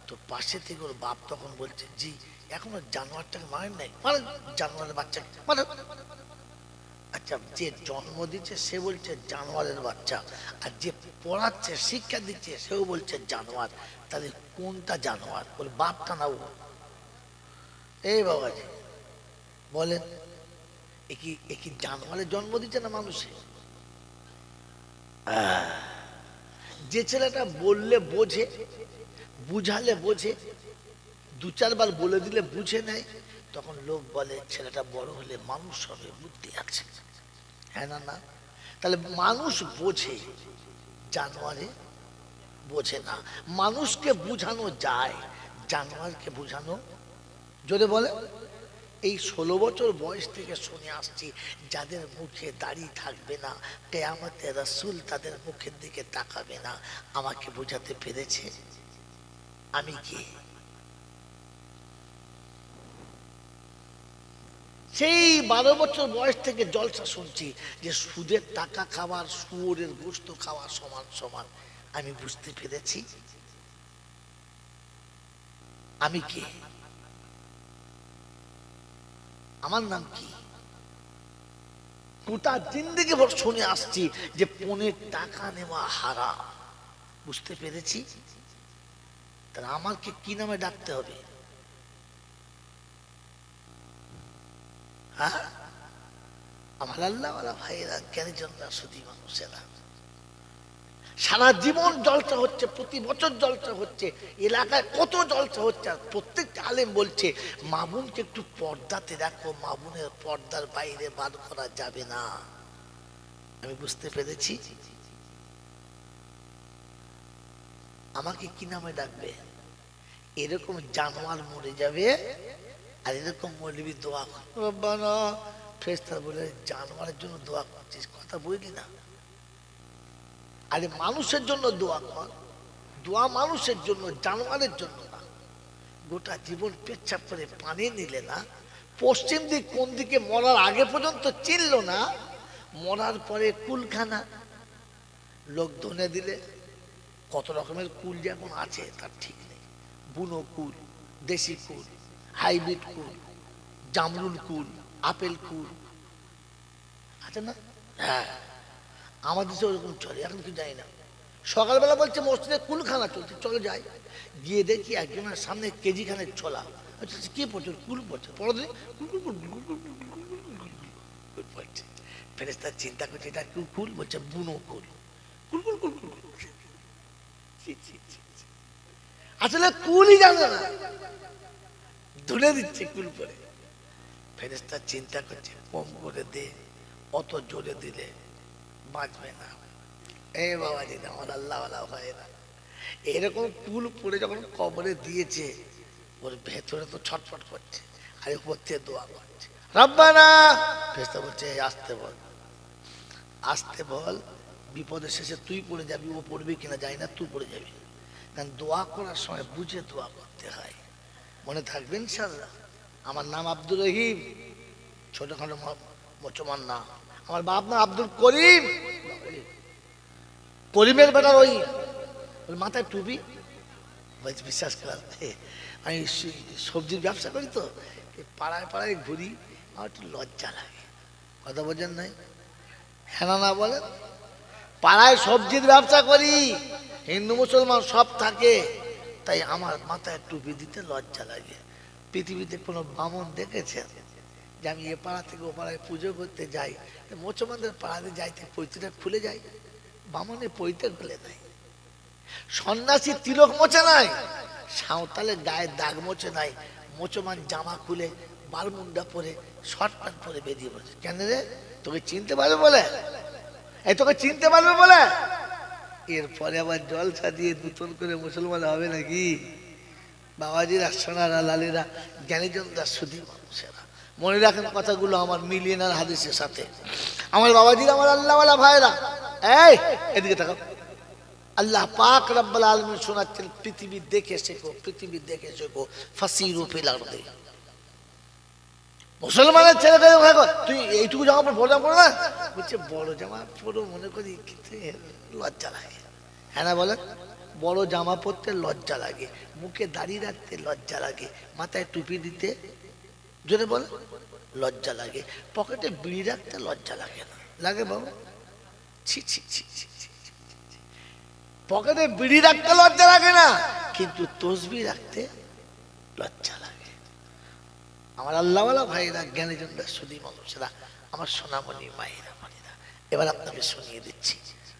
S1: তো পাশে থেকে ওর বাপ তখন বলছে, জি এখনো জানোয়ারটাকে মারেন নাই, মানে জানোয়ারের বাচ্চাকে মানে। আচ্ছা, যে জন্ম দিচ্ছে সে বলছে জানোয়ারের বাচ্চা, আর যে পড়াচ্ছে শিক্ষা দিচ্ছে সেও বলছে জানোয়ার, তাহলে কোনটা জানোয়ার? ওর বাপটা না ও? এই বাবাজি বলেন, একই জানোয়ারের জন্ম দিচ্ছে না মানুষে? যে ছেলেটা বললে বোঝে, বুঝালে বোঝে, 2-4 বার বলে দিলে বুঝে নেয়, তখন লোক বলে ছেলেটা বড় হলে মানুষ হবে, বুদ্ধি আছে। হ্যাঁ না? না, তাহলে মানুষ বোঝে, জানোয়ারে বোঝে না। মানুষকে বুঝানো যায়, জানোয়ারকে বুঝানো, জোরে বলে। এই 16 বছর বয়স থেকে শুনে আসছি, যাদের মুখে দাড়ি থাকবে না, কিয়ামতে রাসূল তাদের মুখের দিকে তাকাবে না। আমাকে বোঝাতে পেরেছে আমি কে? সেই 12 বছর বয়স থেকে জলসা শুনছি যে সুদের টাকা খাওয়ার, শুয়োরের গোশত খাওয়া সমান সমান। আমি বুঝতে পেরেছি আমি কে, আমার নাম কি। গোটা জিন্দেগি ভর শুনে আসছি যে পনের টাকা নেওয়া হারাম, বুঝতে পেরেছি। তাহলে আমাকে কি নামে ডাকতে হবে? হ্যাঁ, আমার আল্লাহওয়ালা ভাইয়েরা, জ্ঞানীজনরা, শুধু মানুষেরা, সারা জীবন জলসা হচ্ছে, প্রতি বছর জলসা হচ্ছে, এলাকায় কত জলসা হচ্ছে, আর প্রত্যেকটা আলেম বলছে মা বোনকে একটু পর্দাতে রাখো, মা বোনের পর্দার বাইরে বার করা যাবে না। আমি বুঝতে পেরেছি। আমাকে কি নামে ডাকবে? এরকম জানোয়ার মরে যাবে, আর এরকম মৌলবি দোয়া রব্বানা, ফেরেশতা বলে জানোয়ারের জন্য দোয়া করছিস, কথা বুঝলি না? আরে মানুষের জন্য দোয়া কর, দোয়া মানুষের জন্য, জানোয়ারের জন্য না। গোটা জীবন পেচ্ছাপ করে পানি নিলে না, পশ্চিম দিক কোন দিকে মরার আগে পর্যন্ত চিনল না, মরার পরে কুলখানা লোক ধনে দিলে, কত রকমের কুল যে এখন আছে তার ঠিক নেই। বুনো কুল, দেশি কুল, হাইব্রিড কুল, জামরুল কুল, আপেল কুল আছে না? হ্যাঁ, আমাদের দেশে ওরকম চলে, এখন কি জানি না। সকালবেলা বলছে মসজিদে কুলখানা চলছে, চলে যায়, গিয়ে দেখি একজনের সামনে কেজি খানের ছোলা। আচ্ছা কি পড়ছে? কুল পড়ছে। পরদিন পড়ছে। ফেরেশতা চিন্তা করছে এটা কুল, বলছে বুনো কুল। কুল কুল কুল কুল কুল, আসলে কুলই জানে না, ধুলে দিচ্ছে কুল পরে। ফেরেশতা চিন্তা করছে কম করে দে, অত জোরে দিলে বাঁচবে না। এ বাবাজি, আমার আল্লাহওয়ালা ভাইয়েরা, এরকম কুল পরে যখন কবরে দিয়েছে, ওর ভেতরে তো ছটফট করছে, আর উপর থেকে দোয়া করছে রব্বানা। ফেরেশতা বলছে আসতে বল, আসতে বল, বিপদের শেষে তুই পড়ে যাবি, ও পড়বি কিনা জানি না, তুই পড়ে যাবি। কারণ দোয়া করার সময় বুঝে দোয়া করতে হয়। মনে থাকবে ইনশাআল্লাহ। আমার নাম আব্দুর রহিম, ছোটখাটো মুসলমান নাম। আমার বাপ নাম আব্দুল করিম, করিমের বেটা রহিম। মাথায় টুপি, বিশ্বাস কর আমি সবজির ব্যবসা করি তো, পাড়ায় পাড়ায় ঘুরি, আমার একটু লজ্জা লাগে। কথা বোঝেন নাই? হ্যাঁ না বলেন? পাড়ায় সবজির ব্যবসা করি, হিন্দু মুসলমান সব থাকে, তাই আমার মাথায় টুপি দিতে লজ্জা লাগে। পৃথিবীতে কোনো বামন দেখেছেন যে আমি এ পাড়া থেকে ও পাড়ায় পুজো করতে যাই, মুসলমানদের পাড়াতে যাইতে পৈতেটা খুলে যায়, বামনে পৈতে খুলে দেয়। সন্ন্যাসী তিলক মোছে নাই, সাঁওতালের গায়ে দাগ মোছে নাই, মুসলমান জামা খুলে বারমুন্ডা পরে শর্ট প্যান্ট পরে বেরিয়ে পড়ছে। কেন রে? তোকে চিনতে পারবে বলে? এই তোকে চিনতে পারবে বলে? এরপরে আবার জলসা দিয়ে নতুন করে মুসলমান হবে নাকি? বাবাজিরা, সোনারা, লালীরা, জ্ঞানীজনরা, শুধু মানুষেরা, মনে রাখেন কথাগুলো আমার মিলিয়ে নেন হাদিসের সাথে। আমার বাবাজিরা, আমার আল্লাহওয়ালা ভাইরা, এই এদিকে তাকাও। আল্লাহ পাক রব্বুল আলামিন শোনাচ্ছেন, পৃথিবী দেখে শেখো, পৃথিবী দেখে শেখো, ফাসিরু ফিল আরদি। মুসলমানের ছেলে তুই এইটুকু জামা পর, বড় জামা পড়ো না? বলছে বড় জামা পরো মনে করি, কিন্তু লজ্জা লাগে। হ্যাঁ না বলেন? বড় জামা পরতে লজ্জা লাগে, মুখে দাড়ি রাখতে লজ্জা লাগে, মাথায় টুপি দিতে জোরে বলে লজ্জা লাগে, পকেটে বিড়ি রাখতে লজ্জা লাগে না? লাগে বাবু? ছি ছি ছি ছি, পকেটে বিড়ি রাখতে লজ্জা লাগে না, কিন্তু তসবিহ রাখতে লজ্জা লাগে। আমার আল্লাহওয়ালা ভাইরা, জ্ঞানীজনরা, শুধু মানুষেরা, আমার সোনামণি মায়েরা, মায়েরা, এবার আপনাকে শুনিয়ে দিচ্ছি।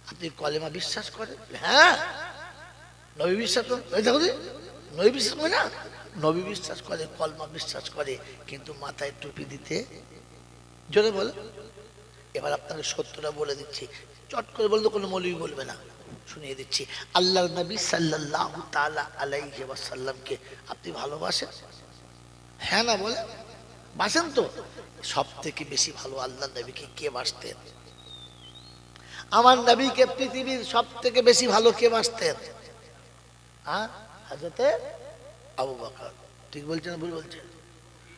S1: আপনি কলেমা বিশ্বাস করেন? হ্যাঁ। নবী বিশ্বাস করেন? দেখো নবী বিশ্বাস করে না, নবী বিশ্বাস করে, কলমা বিশ্বাস করে, কিন্তু মাথায় টুপি দিতে জোরে বলে। এবার আপনাকে সত্যটা বলে দিচ্ছি, চট করে বলতে কোনো মৌলবি বলবে না, শুনিয়ে দিচ্ছি। আল্লাহর নবী সাল্লাল্লাহু তাআলা আলাইহি ওয়াসাল্লামকে আপনি ভালোবাসেন? হ্যাঁ না বলে? বাসেন তো? সব থেকে বেশি ভালো আল্লাহর নবীকে কে বাসতেন? আমার নবীকে পৃথিবীর সব থেকে বেশি ভালো কে বাসতেন? হ্যাঁ, হযরতে আবু বকর। ঠিক বলছেন না ভুল বলছেন?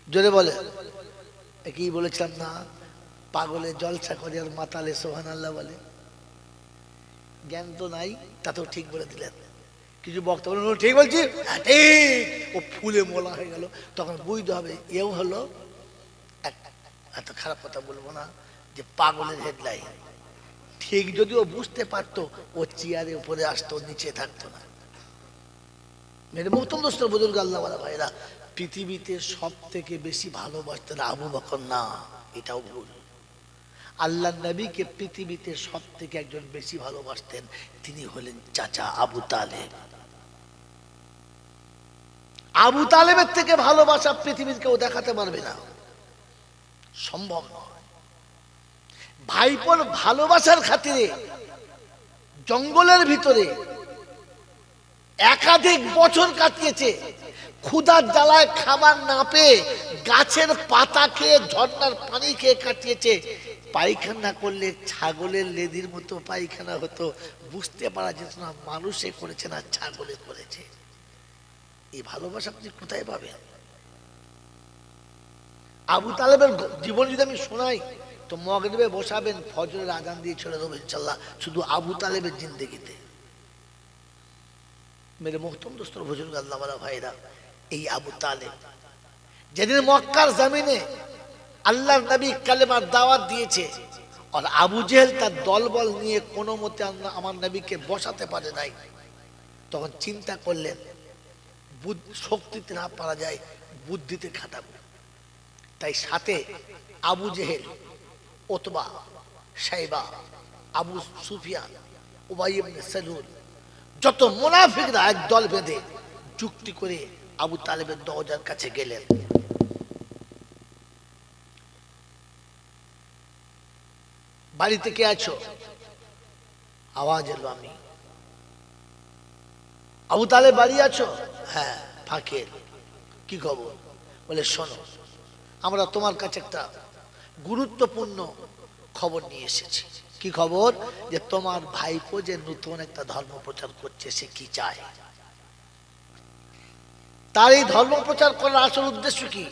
S1: জোরে বলে। কি বলেছিলাম না? পাগলে জলসা করে আর মাতালে সুবহানাল্লাহ বলে। জ্ঞান তো নাই, তাতেও ঠিক বলে দিলেন। কিছু বক্তব্য ঠিক বলছি, ঠিক, ও ফুলে মোলা হয়ে গেল, তখন বুঝতে হবে এও হলো, এত খারাপ কথা বলবো না, যে পাগলের হেডলাইন। ঠিক যদি ও বুঝতে পারতো, ও চেয়ারে উপরে আসতো, নিচে থাকতো না। মেরে মোহতরম দোস্ত বুজুর্গ আল্লাহ ওয়ালা ভাইরা, পৃথিবীতে সব থেকে বেশি ভালোবাসতেন আবু বকর না, এটাও ভুল। আল্লাহ নবীকে পৃথিবীতে সব থেকে একজন বেশি ভালোবাসতেন, তিনি হলেন চাচা আবু তালেব। আবু তালেবের থেকে ভালোবাসা পৃথিবীর কেউ দেখাতে পারবে না, সম্ভব নয়। ভাইপোর ভালোবাসার খাতিরে জঙ্গলের ভিতরে একাধিক বছর কাটিয়েছে, ক্ষুধার জ্বালায় খাবার না পেয়ে গাছের পাতা খেয়ে ঝর্ণার পানি খেয়ে কাটিয়েছে। পায়খানা করলে ছাগলের লেদির মতো পায়খানা হতো, বুঝতে পারা যেত না মানুষে করেছে না ছাগলে করেছে। এই ভালোবাসা আপনি কোথায় পাবেন? আবু তালেবের জীবন যদি আমি শোনাই তো মগরিবে বসাবেন, ফজরের আজান দিয়ে ছেড়ে দেবো ইনশাল্লাহ, শুধু আবু তালেবের জিন্দেগিতে। মেরে মোহতরম দোস্তর বুজুর্গ আল্লাহ ওয়ালা ভাইরা, এই আবু তালেব যেদিন মক্কার জমিনে আল্লাহর নবী কালেমার দাওয়াত দিয়েছে, আর আবু জেহেল তার দলবল নিয়ে কোনো মতে আমার নবীকে বসাতে পারে নাই, তখন চিন্তা করলেন শক্তিতে না পারা যায়, বুদ্ধিতে খাটাবো। তাই সাথে আবু জেহেল, ওতবা, শাইবা, আবু সুফিয়ান, উবাই ইবনে সালুল, যত মুনাফিকরা এক দল বেঁধে যুক্তি করে আবু তালেবের দরজার কাছে গেলেন। বাড়িতে কে আছো? আওয়াজ এলো আমি। আবু তালেব বাড়ি আছো? হ্যাঁ। ফাঁকে কি খবর? বলে শোনো, আমরা তোমার কাছে একটা গুরুত্বপূর্ণ খবর নিয়ে এসেছি। কি খবর? যে তোমার ভাইপো যে নতুন একটা ধর্ম প্রচার করছে, সে কি চায়? তার এই ধর্ম প্রচার করার আসল উদ্দেশ্য কি?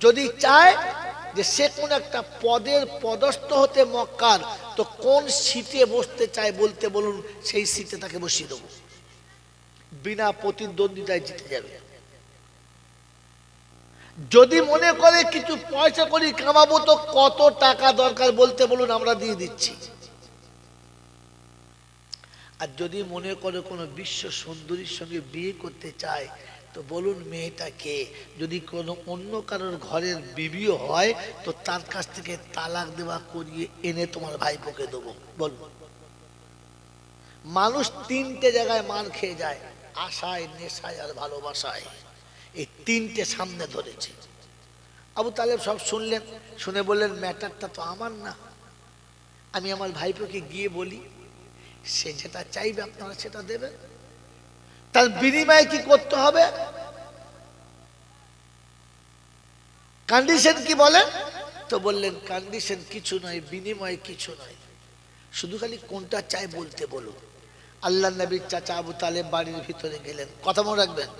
S1: যদি চায় যে সে কোন একটা পদের পদস্থ হতে মক্কার, তো কোন সিটে বসতে চায় বলতে বলুন, সেই সিটে তাকে বসিয়ে দেবো, বিনা প্রতিদ্বন্দ্বিতায় জিতে যাবে। যদি মনে করে কিছু পয়সা করি কামাবো, তো কত টাকা দরকার বলতে বলুন, আমরা দিয়ে দিচ্ছি। আর যদি মনে করে কোনো বিশ্ব সুন্দরীর সঙ্গে বিয়ে করতে চায়, তো বলুন মেয়েটা কে, যদি কোনো অন্য কারোর ঘরের বিবিও হয়, তো তার কাছ থেকে তালাক দেওয়া করিয়ে এনে তোমার ভাইপোকে দেবো। বলুন, মানুষ তিনটে জায়গায় মার খেয়ে যায়, আশায়, নেশায় আর ভালোবাসায়। এই তিনটে সামনে ধরেছে। আবু তালেব সব শুনলেন, শুনে বললেন ম্যাটারটা তো আমার না, আমি আমার ভাইপোকে গিয়ে বলি, সে যেটা চাইবে আপনারা সেটা দেবেন। তার বিনিময়ে কি করতে হবে? কন্ডিশন কি বলেন? তো বললেন কন্ডিশন কিছু নয়, বিনিময় কিছু নয়, শুধু খালি কোনটা চাই বলতে বলুন। আল্লাহ নবীর চাচা আবু তালেব বাড়ির ভিতরে গেলেন, কথা মনে রাখবেন।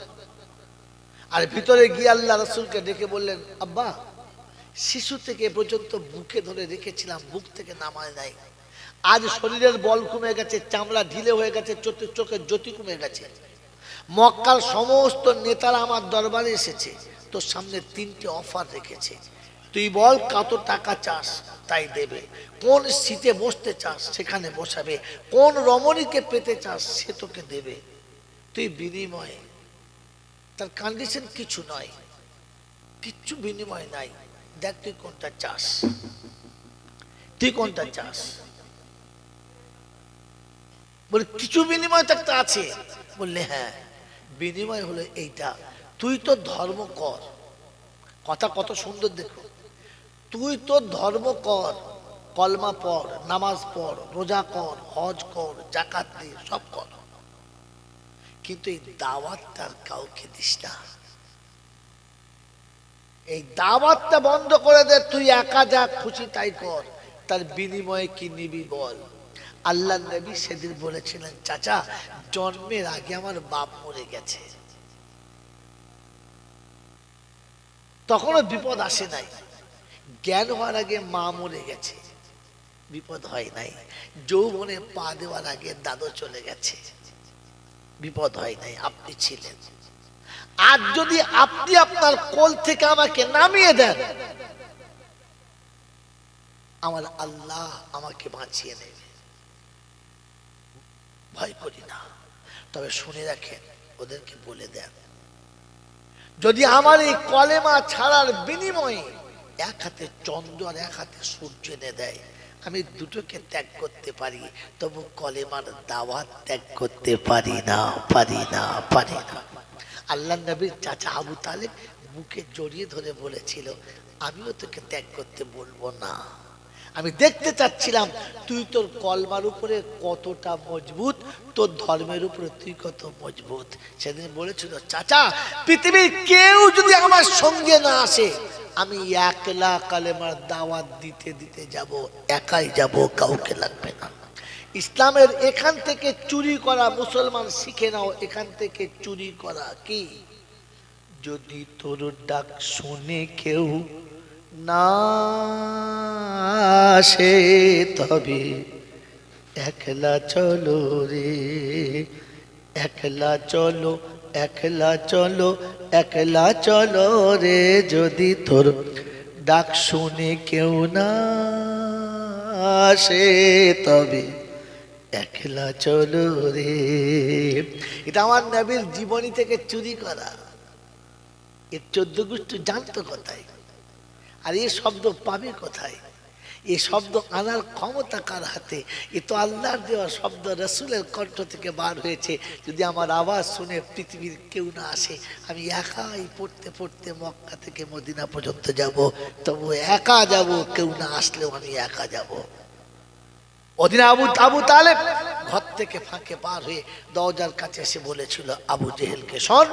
S1: আর ভিতরে গিয়ে আল্লাহ রাসূলকে ডেকে বললেন, আব্বা, শিশু থেকে পর্যন্ত বুকে ধরে রেখেছিলাম, বুক থেকে নামায় নাই। আজ শরীরের বল কমে গেছে, চামড়া ঢিলে হয়ে গেছে, চোখের জ্যোতি কমে গেছে। মক্কার সমস্ত নেতারা আমার দরবারে এসেছে, তোর সামনে তিনটে অফার রেখেছে, তুই বল কত টাকা চাস তাই দেবে, কোন সিটে বসতে চাস সেখানে বসাবে, কোন রমণীকে পেতে চাস সে তোকে দেবে, তুই বিনিময়ে। তার কন্ডিশন কিছু নয়, কিচ্ছু বিনিময় নাই, দেখ তুই কোনটা চাস, তুই কোনটা চাস। বলে কিছু বিনিময় থাকতে আছে? বললে হ্যাঁ, বিনিময় হলো এইটা, তুই তো ধর্ম কর। কথা কত সুন্দর দেখো, তুই তো ধর্ম কর, কলমা পড়, নামাজ পড়, রোজা কর, হজ কর, জাকাত দে, সব কর, কিন্তু এই দাওয়াতটা কাউকে দিস না। এই দাওয়াতটা বন্ধ করে দে, তুই একা যা খুশি তাই কর, তার বিনিময়ে কি নিবি বল। আল্লাহ নবী সেদিন বলেছিলেন, চাচা জন্মের আগে আমার বাপ মরে গেছে, তখনও বিপদ আসে নাই, জ্ঞান হওয়ার আগে মা মরে গেছে, বিপদ হয় নাই, যৌবনে পা দেওয়ার আগে দাদু চলে গেছে, বিপদ হয় নাই, আপনি ছিলেন। আজ যদি আপনি আপনার কোল থেকে আমাকে নামিয়ে দেন, আমার আল্লাহ আমাকে বাঁচিয়ে নেবে, ভয় করি না। তবে শুনে রাখেন, ওদেরকে বলে দেন, যদি আমার এই কলেমা ছাড়ার বিনিময়ে এক হাতে চন্দ্র আর এক হাতে সূর্য এনে দেয়, আমি দুটোকে ত্যাগ করতে পারি, তবু কলেমার দাওয়াত ত্যাগ করতে পারি না, পারি না, পারি না। আল্লাহ নবীর চাচা আবু তালেব বুকে জড়িয়ে ধরে বলেছিল, আমিও তোকে ত্যাগ করতে বলবো না, আমি দেখতে চাচ্ছিলাম তুই তোর কলমার উপরে কতটা মজবুত, তোর ধর্মের উপরে তুই কত মজবুত। সেদিন বলেছিল, চাচা পৃথিবীর কেউ যদি আমার সঙ্গে না আসে, আমি একলা কালেমার দাওয়াত দিতে দিতে যাব, একাই যাব, কাউকে লাগবে না। ইসলামের এখান থেকে চুরি করা মুসলমান শিখে নাও, এখান থেকে চুরি করা কি, যদি তোর ডাক শুনে কেউ না আসে, তবে একলা চলো রে, একলা চলো, একলা চলো, একলা চলো রে, যদি তোর ডাক শুনে কেউ না আসে, তবে একলা চলো রে। এটা আমার নবীর জীবনী থেকে চুরি করা। এর 14 গোষ্ঠী জানতো কোথায়, আর এই শব্দ পাবে কোথায়? এই শব্দ আনার ক্ষমতা কার হাতে? এ তো আল্লাহর দেওয়া শব্দ, রাসূলের কণ্ঠ থেকে বার হয়েছে। যদি আমার আওয়াজ শুনে পৃথিবীর কেউ না আসে, আমি একাই পড়তে পড়তে মক্কা থেকে মদিনা পর্যন্ত যাব, তবু একা যাব, কেউ না আসলেও আমি একা যাব। ওদিন আবু তালেব ঘর থেকে ফাঁকে বার হয়ে দরজার কাছে এসে বলেছিল আবু জেহেলকে, শোন,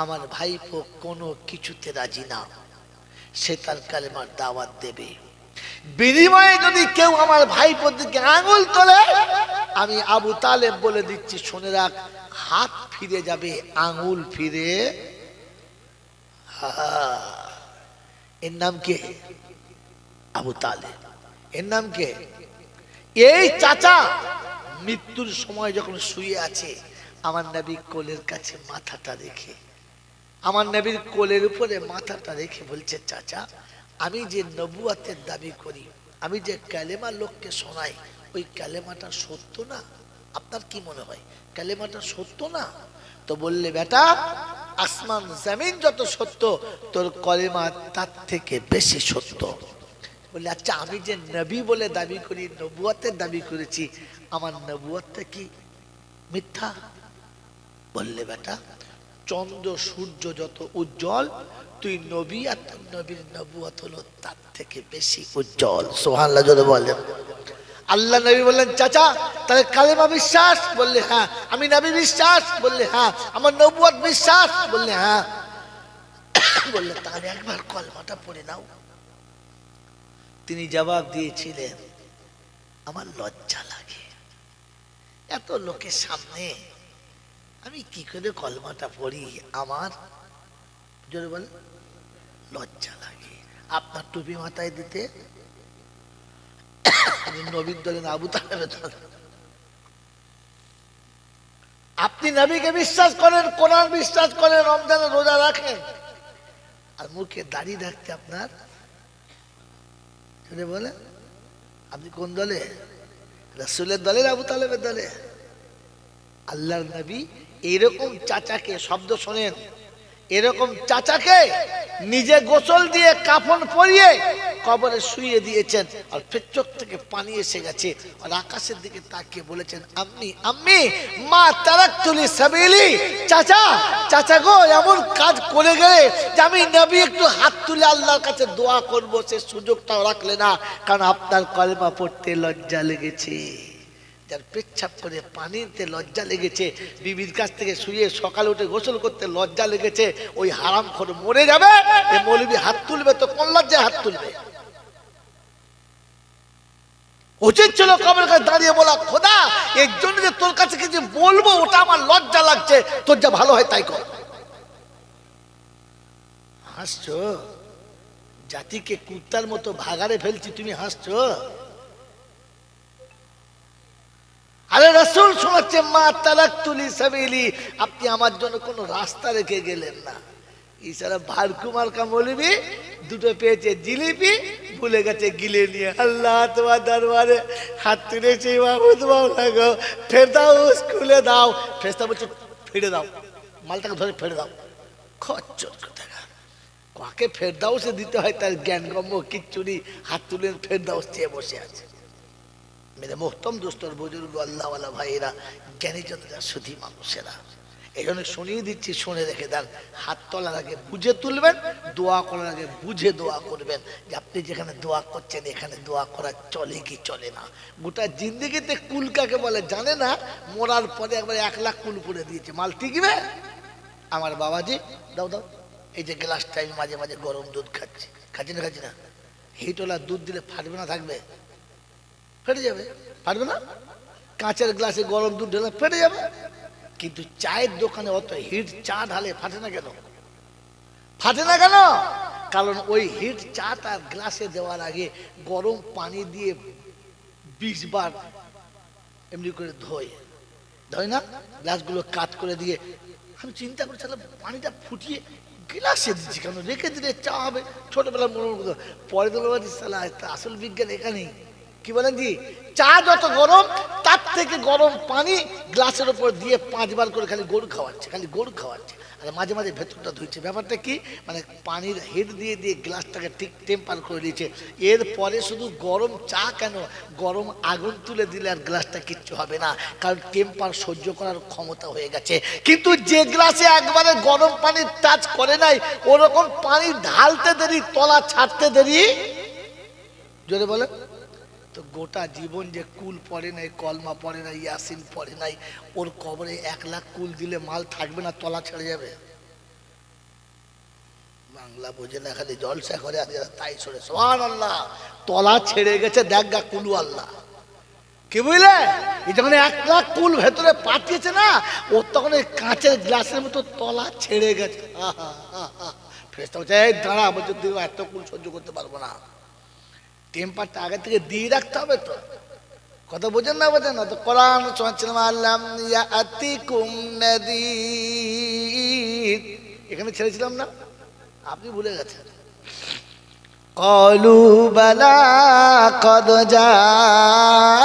S1: আমার ভাইপো কোনো কিছুতে রাজি না, সে তার কালেমার দাওয়াত দেবে, বিনিময়ে যদি কেউ আমার ভাইপোর দিকে আঙুল তোলে, আমি আবু তালেব বলে দিচ্ছি, শুনে রাখ, হাত ফিরে যাবে, আঙুল ফিরে। এর নাম কে? আবু তালেব। এর নাম কে? এই চাচা মৃত্যুর সময় যখন শুয়ে আছে, আমার নবী কোলের কাছে মাথাটা রেখে, আমার নবীর কোলের উপরে মাথাটা রেখে বলছে, চাচা আমি যে নবুয়াতের দাবি করি, আমি যে কালেমা লোককে শোনাই, ওই কালেমাটা সত্য না? আপনার কি মনে হয় কালেমাটা সত্য না? তো বললে, বেটা আসমান জমিন যত সত্য, তোর কলেমা তার থেকে বেশি সত্য। বললে, আচ্ছা আমি যে নবী বলে দাবি করি, নবুয়াতের দাবি করেছি, আমার নবুয়াতটা কি মিথ্যা? বললে, বেটা চন্দ্র সূর্য যত উজ্জ্বল, তুই নবী, আর তোর নবীর নবুয়ত হলো তার থেকে বেশি উজ্জ্বল। সুবহানাল্লাহ জোরে বলেন। আল্লাহ নবী বললেন, চাচা তাহলে কালেমা বিশ্বাস? বললে হ্যাঁ। আমি নবী বিশ্বাস? বললে হ্যাঁ। আমার নবুয়ত বিশ্বাস? বললে হ্যাঁ। বললে, তাহলে একবার কলমাটা পড়ে নাও। তিনি জবাব দিয়েছিলেন, আমার লজ্জা লাগে, এত লোকের সামনে আমি কি করে কলমাটা পড়ি, আমার জোরে বলে লজ্জা লাগে। আপনার টুপি মাথায় দিতে নবীর দলেন, আবু তালেবের দল। আপনি নবীকে বিশ্বাস করেন, কোরআন বিশ্বাস করেন, রমজানের রোজা রাখেন, আর মুখে দাড়ি রাখতে আপনার বলে, আপনি কোন দলে? রাসূলের দলে, আবু তালেবের দলে? আল্লাহর নবী এরকম চাচাকে, শব্দ শোনেন, এরকম চাচাকে নিজে গোসল দিয়ে কাফন পরিয়ে কবরে শুইয়ে দিয়েছেন, আর ফের চোখ থেকে পানি এসে গেছে, আর আকাশের দিকে তাকিয়ে বলেছেন, আম্মি আম্মি মা তারাকতুলি সাবিলি। চাচা চাচা গো, এমন কাজ করে গেলে যে আমি নবী একটু হাত তুলে আল্লাহর কাছে দোয়া করবো, সে সুযোগটাও রাখলে না, কারণ আপনার কলেমা পড়তে লজ্জা লেগেছে। যার পেচ্ছাপ করে পানিতে লজ্জা লেগেছে, বিবির কাছ থেকে শুয়ে সকালে উঠে গোসল করতে লজ্জা লেগেছে, ওই হারামখোর মরে যাবে, এই মৌলবি হাত তুলবে তো কোন লজ্জায় হাত তুলবে? উচিত ছিল কবরের কাছে দাঁড়িয়ে বলা, খোদা এর জন্য যে তোর কাছে কিছু বলবো, ওটা আমার লজ্জা লাগছে, তোর যা ভালো হয় তাই কর। হাসছো? জাতিকে কুত্তার মতো ভাগাড়ে ফেলছি, তুমি হাসছো? আরে রাসূল শোনাচ্ছে, মা তারাকতুলি সাবিলি, আপনি আমার জন্য কোনো রাস্তা রেখে গেলেন না। ইশারা ভারকু মার্কা মৌলবি দুটো পেয়েছে জিলিপি, ভুলে গেছে গিলে নিয়ে। আল্লাহ তোমার দরবারে হাত তুলেছে মাহমুদ মাওলা গো, ফেরদাউস খুলে দাও। ফেরেশতা বলছে ফেড়ে দাও, মালটাকে ধরে ফেড়ে দাও। খচ্চর কোথাকার, কাকে ফেরদাউসে দিতে হয় তার জ্ঞানগম্য কিচ্ছু নেই। হাত তুলে ফেরদাউস চেয়ে বসে আছে। মেরে মোহতম দোস্তর বুজুর্গ আল্লাহওয়ালা ভাইয়েরা, জ্ঞানী যতটা সুধী মানুষেরা, এই জন্য শুনিয়ে দিচ্ছি, শুনে রেখে দেন। হাত তোলার আগে বুঝে তুলবেন, দোয়া করার আগে বুঝে দোয়া করবেন। যে আপনি যেখানে দোয়া করছেন এখানে দোয়া করা চলে কি চলে না। গোটা জিন্দেগিতে কুল কাকে বলে জানে না, মরার পরে একবার 1 লাখ কুল করে দিয়েছে, মাল টিকবে। আমার বাবাজি দাও দাও, এই যে গ্লাসটা আমি মাঝে মাঝে গরম দুধ খাচ্ছি, খাচ্ছি না, হিটওয়ালা দুধ দিলে ফাটবে না, থাকবে? ফেটে যাবে, ফাটবে না। কাঁচের গ্লাসে গরম দুধ ঢেলে ফেটে যাবে। কিন্তু চায়ের দোকানে অত হিট চা ঢালে ফাটে না কেন? ফাটে না কেন? কারণ ওই হিট চাটা গ্লাসে দেওয়ার আগে গরম পানি দিয়ে 20 বার এমনি করে ধোয় না, গ্লাসগুলো কাট করে দিয়ে। আমি চিন্তা করছি পানিটা ফুটিয়ে গ্লাসে দিচ্ছি কেন, রেখে দিলে চা হবে। ছোটবেলা মনে করতো, পরে তো আসল বিজ্ঞান এখানেই। কি বলেন জি, চা যত গরম তার থেকে গরম পানি গ্লাসের উপর দিয়ে 5 বার করে খালি গরু খাওয়াচ্ছে। আর মাঝে মাঝে ভেতরটা ধুইছে। ব্যাপারটা কি, মানে পানির হেড দিয়ে দিয়ে গ্লাসটাকে ঠিক টেম্পার করে দিয়েছে। এরপরে শুধু গরম চা কেন, গরম আগুন তুলে দিলে আর গ্লাসটা কিচ্ছু হবে না, কারণ টেম্পার সহ্য করার ক্ষমতা হয়ে গেছে। কিন্তু যে গ্লাসে একবারে গরম পানি টাচ করে নাই, ওরকম পানি ঢালতে দেরি, তলা ছাড়তে দেরি। জোরে বলে তো, গোটা জীবন যে কুল পড়ে নাই, কলমা পড়ে নাই, ইয়াসিন পড়ে নাই, ওর কবরে 1 লাখ কুল দিলে মাল থাকবে না, তলা ছেড়ে যাবে। বাংলা বোঝে না, খালি জলসা করে তাই সরে সুবহানাল্লাহ, তলা ছেড়ে গেছে। দেখ গা কুলু আল্লাহ, কি বুঝলে? এই যখন 1 লাখ কুল ভেতরে পাঠিয়েছে না, ওর তখন ওই কাঁচের গ্লাসের মতো তলা ছেড়ে গেছে। ফেরেশতা বলছে এই দাঁড়া, বলছে তুই এত কুল সহ্য করতে পারবো না, টেম্পারটা আগে থেকে দিয়ে রাখতে হবে। তো কথা বোঝেন না তো কোরআন শোনাচ্ছিলাম, আল্লাম ইয়াতিকুম নাদির, এখানে ছেড়েছিলাম না, আপনি ভুলে গেছেন। ক্বালু বালা ক্বাদ জাআনা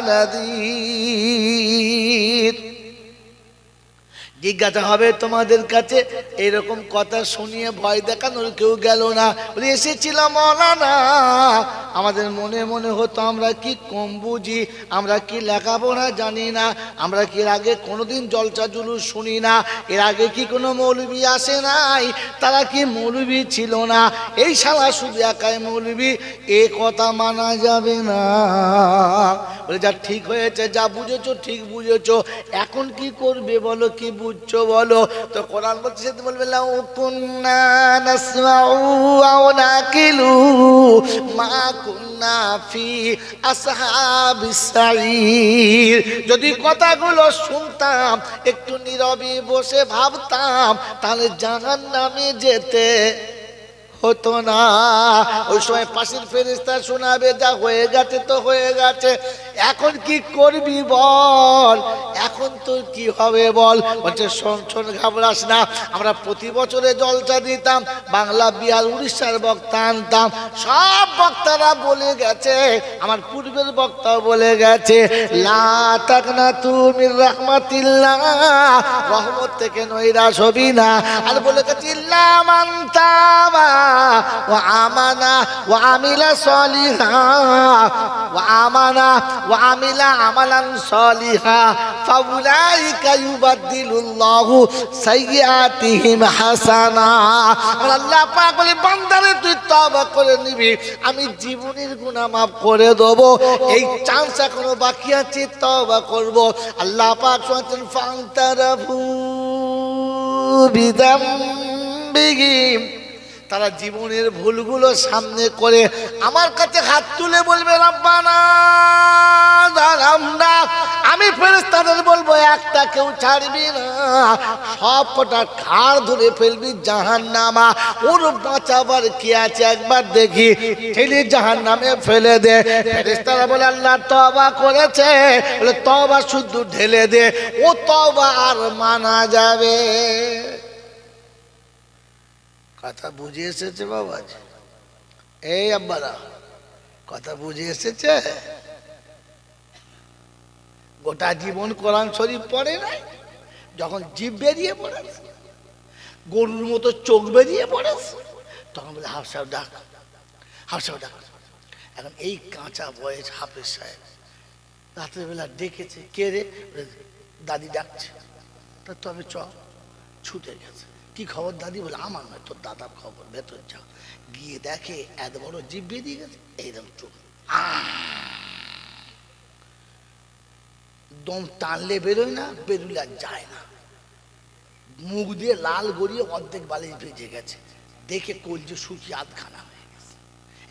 S1: নাদির। জিজ্ঞাসা হবে তোমাদের কাছে, এরকম কথা শুনিয়ে ভয় দেখানোর কেউ গেল না? বলে এসেছিলাম মৌলানা, আমাদের মনে মনে হতো আমরা কি কম বুঝি, আমরা কি লেখাপড়া জানি না, আমরা কি এর আগে কোনোদিন জলসা জুলুস শুনি না, এর আগে কি কোনো মৌলবি আসে নাই, তারা কি মৌলবি ছিল না, এই শালা শুধু একাই মৌলবি, এ কথা মানা যাবে না। বলে যা ঠিক হয়েছে, যা বুঝেছো ঠিক বুঝেছো, এখন কি করবে বলো, কি বুঝছো বলো? তো কোরআন বলছে, বলবে লাউ কুন্না নাসমাউ আও নাকিলু মা কুন্না ফি আসহাবিস সাঈর। যদি কথাগুলো শুনতাম, একটু নীরবে বসে ভাবতাম, তাহলে জাহান্নামে যেতে হতো না। ওই সময় পাশের ফেরেশতা শোনাবে, যা হয়ে গেছে তো হয়ে গেছে, এখন কি করবি বল, এখন তোর কি হবে বল? বলছে শোন শোন, ঘাবড়াস না, আমরা প্রতি বছরে জলসা দিতাম, বাংলা বিহার উড়িষ্যার বক্তা আনতাম, সব বক্তারা বলে গেছে, আমার পূর্বের বক্তাও বলে গেছে, লা তাকনাতু মির রাহমাতিল্লাহ, রহমত থেকে নৈরাশ হবি না। আর বলে গেছে ইল্লা মান তাবা ওয়া আমানা ওয়া আমিলা সলিহা ওয়া আমানা ওয়া আমিলা আমালান সলিহা ফাউলাইকা ইউবাদদিলুল্লাহু সাইয়্যাতিহিম হাসানা। আল্লাহ পাক বলে বান্দারে তুই তওবা করে নিবি, আমি জীবনের গুনাহ maaf করে দেব, এই চান্স এখনো বাকি আছে, তওবা করব। আল্লাহ পাক শুনতেন ফান্তারাফু বিযামবিহিম, তারা জীবনের ভুলগুলো সামনে করে আমার কাছে হাত তুলে বলবে রব্বানা যালামনা, আমি ফেরেশতাদের বলবো একটা কেউ ছাড়বি না, সব কটা ঘাড় ধরে ফেলবি জাহান্নামা, ওর বাঁচাবার কি আছে একবার দেখি, ঠেলে জাহান্নামে ফেলে দে। ফেরেশতারা বলে আল্লাহ তওবা করেছে, বলে তওবা শুধু ঢেলে দে, ও তওবা আর মানা যাবে? কথা বুঝে এসেছে বাবাজি? এই আব্বারা কথা বুঝে এসেছে? গোটা জীবন কোরআন শরীফ পড়ে নাই, যখন জিভ বেরিয়ে পড়েছে, গরুর মতো চোখ বেরিয়ে পড়েছে, তখন বলে হাফসাও ডাক, হাফসাও ডাক। এখন এই কাঁচা বয়স হাফেজ সাহেব রাত্রেবেলা ডেকেছে, কে রে? দাদি ডাকছে। তা তবে চ, ছুটে গেছে। কি খবর দাদি? বলে আমার নয়, তোর দাদার খবর, ভেতর যাও। গিয়ে দেখে এত বড় জিভ বেরিয়ে গেছে, এইরকম চোখ, দম টানলে বেরোয় না, বেরুলে আর যায় না, মুখ দিয়ে লাল গড়িয়ে অর্ধেক বালিশ ভেজে গেছে। দেখে কলজে শুকিয়ে আধখানা হয়ে গেছে।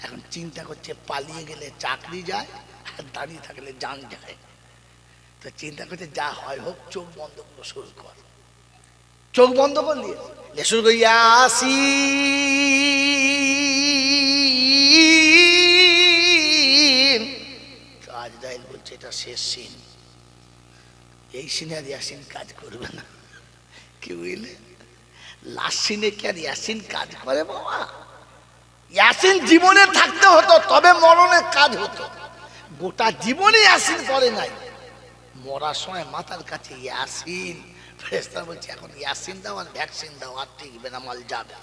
S1: এখন চিন্তা করছে পালিয়ে গেলে চাকরি যায়, আর দাঁড়িয়ে থাকলে জান যায়। তো চিন্তা করছে যা হয় হোক, চোখ বন্ধ করে শুরু কর। চোখ বন্ধ করলি শুরু করি, ইয়াসিন। আজরাইল বলছে এটা শেষ সিন, এই সিনে আর ইয়াসিন কাজ করবে না। কি বুঝলে? লাস্ট সিনে কি আর ইয়াসিন কাজ করে বাবা? ইয়াসিন জীবনে থাকতে হতো, তবে মরণে কাজ হতো। গোটা জীবনে ইয়াসিন পড়ে নাই, মরার সময় মাথার কাছে ইয়াসিন। ফেরেশতা বলছে এখন ইয়াসিন দাও আর ভ্যাকসিন দাও, আর টিকবে না, মাল যাবে।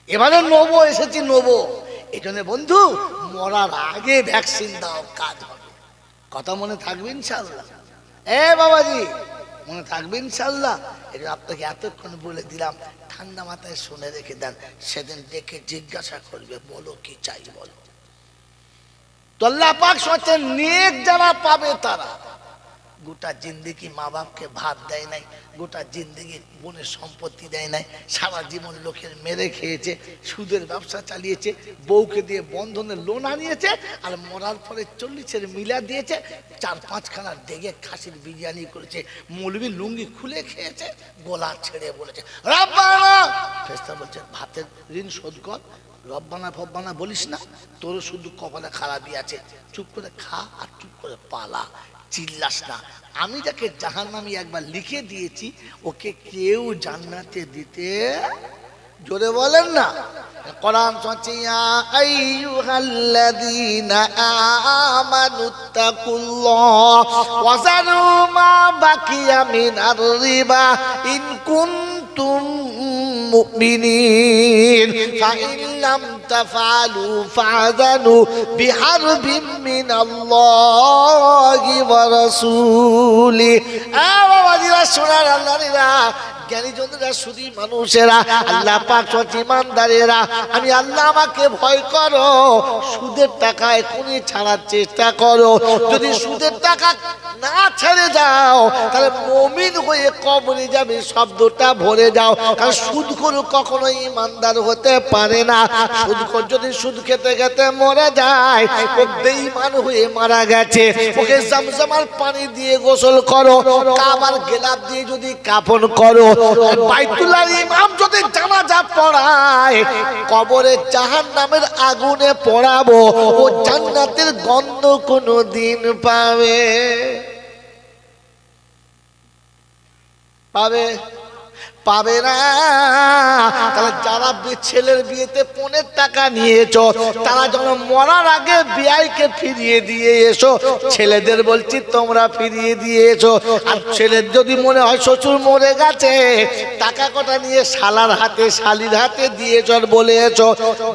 S1: এবারে নবো এসেছি, নবো। এই জন্য বন্ধু, মরার আগে ভ্যাকসিন দাও, কাজ হবে। কথা মনে থাকবে ইনশাআল্লাহ? এ বাবাজি, মনে থাকবে ইনশাআল্লাহ? এটা আপনাকে এতক্ষণ বলে দিলাম, ঠান্ডা মাথায় শুনে রেখে দেন। সেদিন ডেকে জিজ্ঞাসা করবে, বলো কি চাই বলো। তো আল্লাহ পাক সোচেন নেক যারা পাবে তারা গোটা জিন্দেগি মা বাপকে ভাত দেয় নাই, গোটা জিন্দেগি বোনের সম্পত্তি দেয় নাই, সারা জীবন লোকের মেরে খেয়েছে, সুদের ব্যবসা চালিয়েছে, বউকে দিয়ে বন্ধনের লোন আনিয়েছে, আর মরার পরে 40-এর মিলা দিয়েছে, 4-5খানার ডেগে খাসির বিরিয়ানি করেছে, মৌলবি লুঙ্গি খুলে খেয়েছে, গলা ছেড়ে বলেছে রব্বানা। ফেরেশতা বলছে ভাতের ঋণ শোধ কর, রব্বানা ফব্বানা বলিস না, তোর শুধু কপালে খারাপই আছে, চুপ করে খা আর চুপ করে পালা, চিল্লাস না। আমি যাকে জাহান্নামী একবার লিখে দিয়েছি, ওকে কেউ জান্নাতে দিতে, জোরে বলেন না। কোরআন বলছে ইয়া আইয়ুহাল্লাযীনা আমানুত্তাকুল্লাহ ওয়া যারু মা বাকিয়া মিনার রিবা ইন কুনতুম মুমিনিন ফাইন লাম তাফআলু ফাযানু বিহারবিম মিনাল্লাহি ওয়া রাসূলিহি। বাবাজিরা, সোনার আল্লাহরা, জ্ঞানীজনরা, শুধু মানুষেরা, আল্লাহ পাক সত্যি ইমানদারেরা, আমি আল্লাহ, আমাকে ভয় করো। সুদের টাকা এখনই ছাড়ার চেষ্টা করো। যদি সুদের টাকা না ছেড়ে যাও, তাহলে মুমিন হয়ে কবরে যাবে শব্দটা ভরে যাও। কারণ সুদখোর কখনো ইমানদার হতে পারে না। সুদখোর যদি সুদ খেতে খেতে মরে যায়, ও বেঈমান হয়ে মারা গেছে। ওকে জমজমার পানি দিয়ে গোসল করো, কাবার গেলাপ দিয়ে যদি কাফন করো, বাইতুল্লাহর ইমাম যদি জানাজা পড়ায়, কবরে জাহান্নামের আগুনে পড়াবো, ও জান্নাতের গন্ধ কোনদিন পাবে? পাবে? পাবে না। তাহলে যারা ছেলের বিয়েতে 15 টাকা নিয়েছো, তারা যখন মরার আগে বিয়াইকে ফিরিয়ে দিয়ে এসো। ছেলেদের বলছি তোমরা ফিরিয়ে দিয়ে এসো। আর ছেলের যদি মনে হয় শ্বশুর মরে গেছে, টাকা কটা নিয়ে শালার হাতে শালির হাতে দিয়েছ, বলে এসো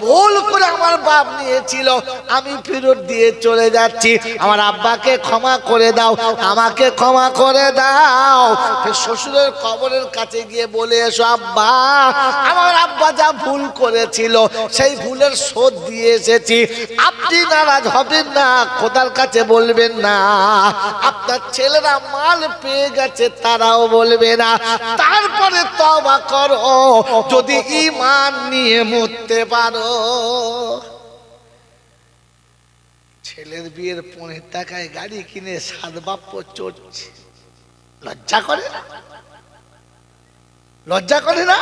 S1: ভুল করে আমার বাপ নিয়েছিল, আমি ফেরত দিয়ে চলে যাচ্ছি, আমার আব্বাকে ক্ষমা করে দাও, আমাকে ক্ষমা করে দাও। শ্বশুরের কবরের কাছে গিয়ে বলে এসো আব্বা, আমার আব্বা যা ভুল করেছিল সেই ভুলের শোধ দিয়ে এসেছি। আপনি নারাজ হবেন না, খোদার কাছে বলবেন না। আপনার ছেলেরা মাল পেয়ে গেছে, তারাও বলবে না। তারপরে তওবা করো, যদি ঈমান নিয়ে মরতে পারো। ছেলের বিয়ের 15 টাকায় গাড়ি কিনে সাত বাপ্য চড়ছে, লজ্জা করে না? লজ্জা করে না?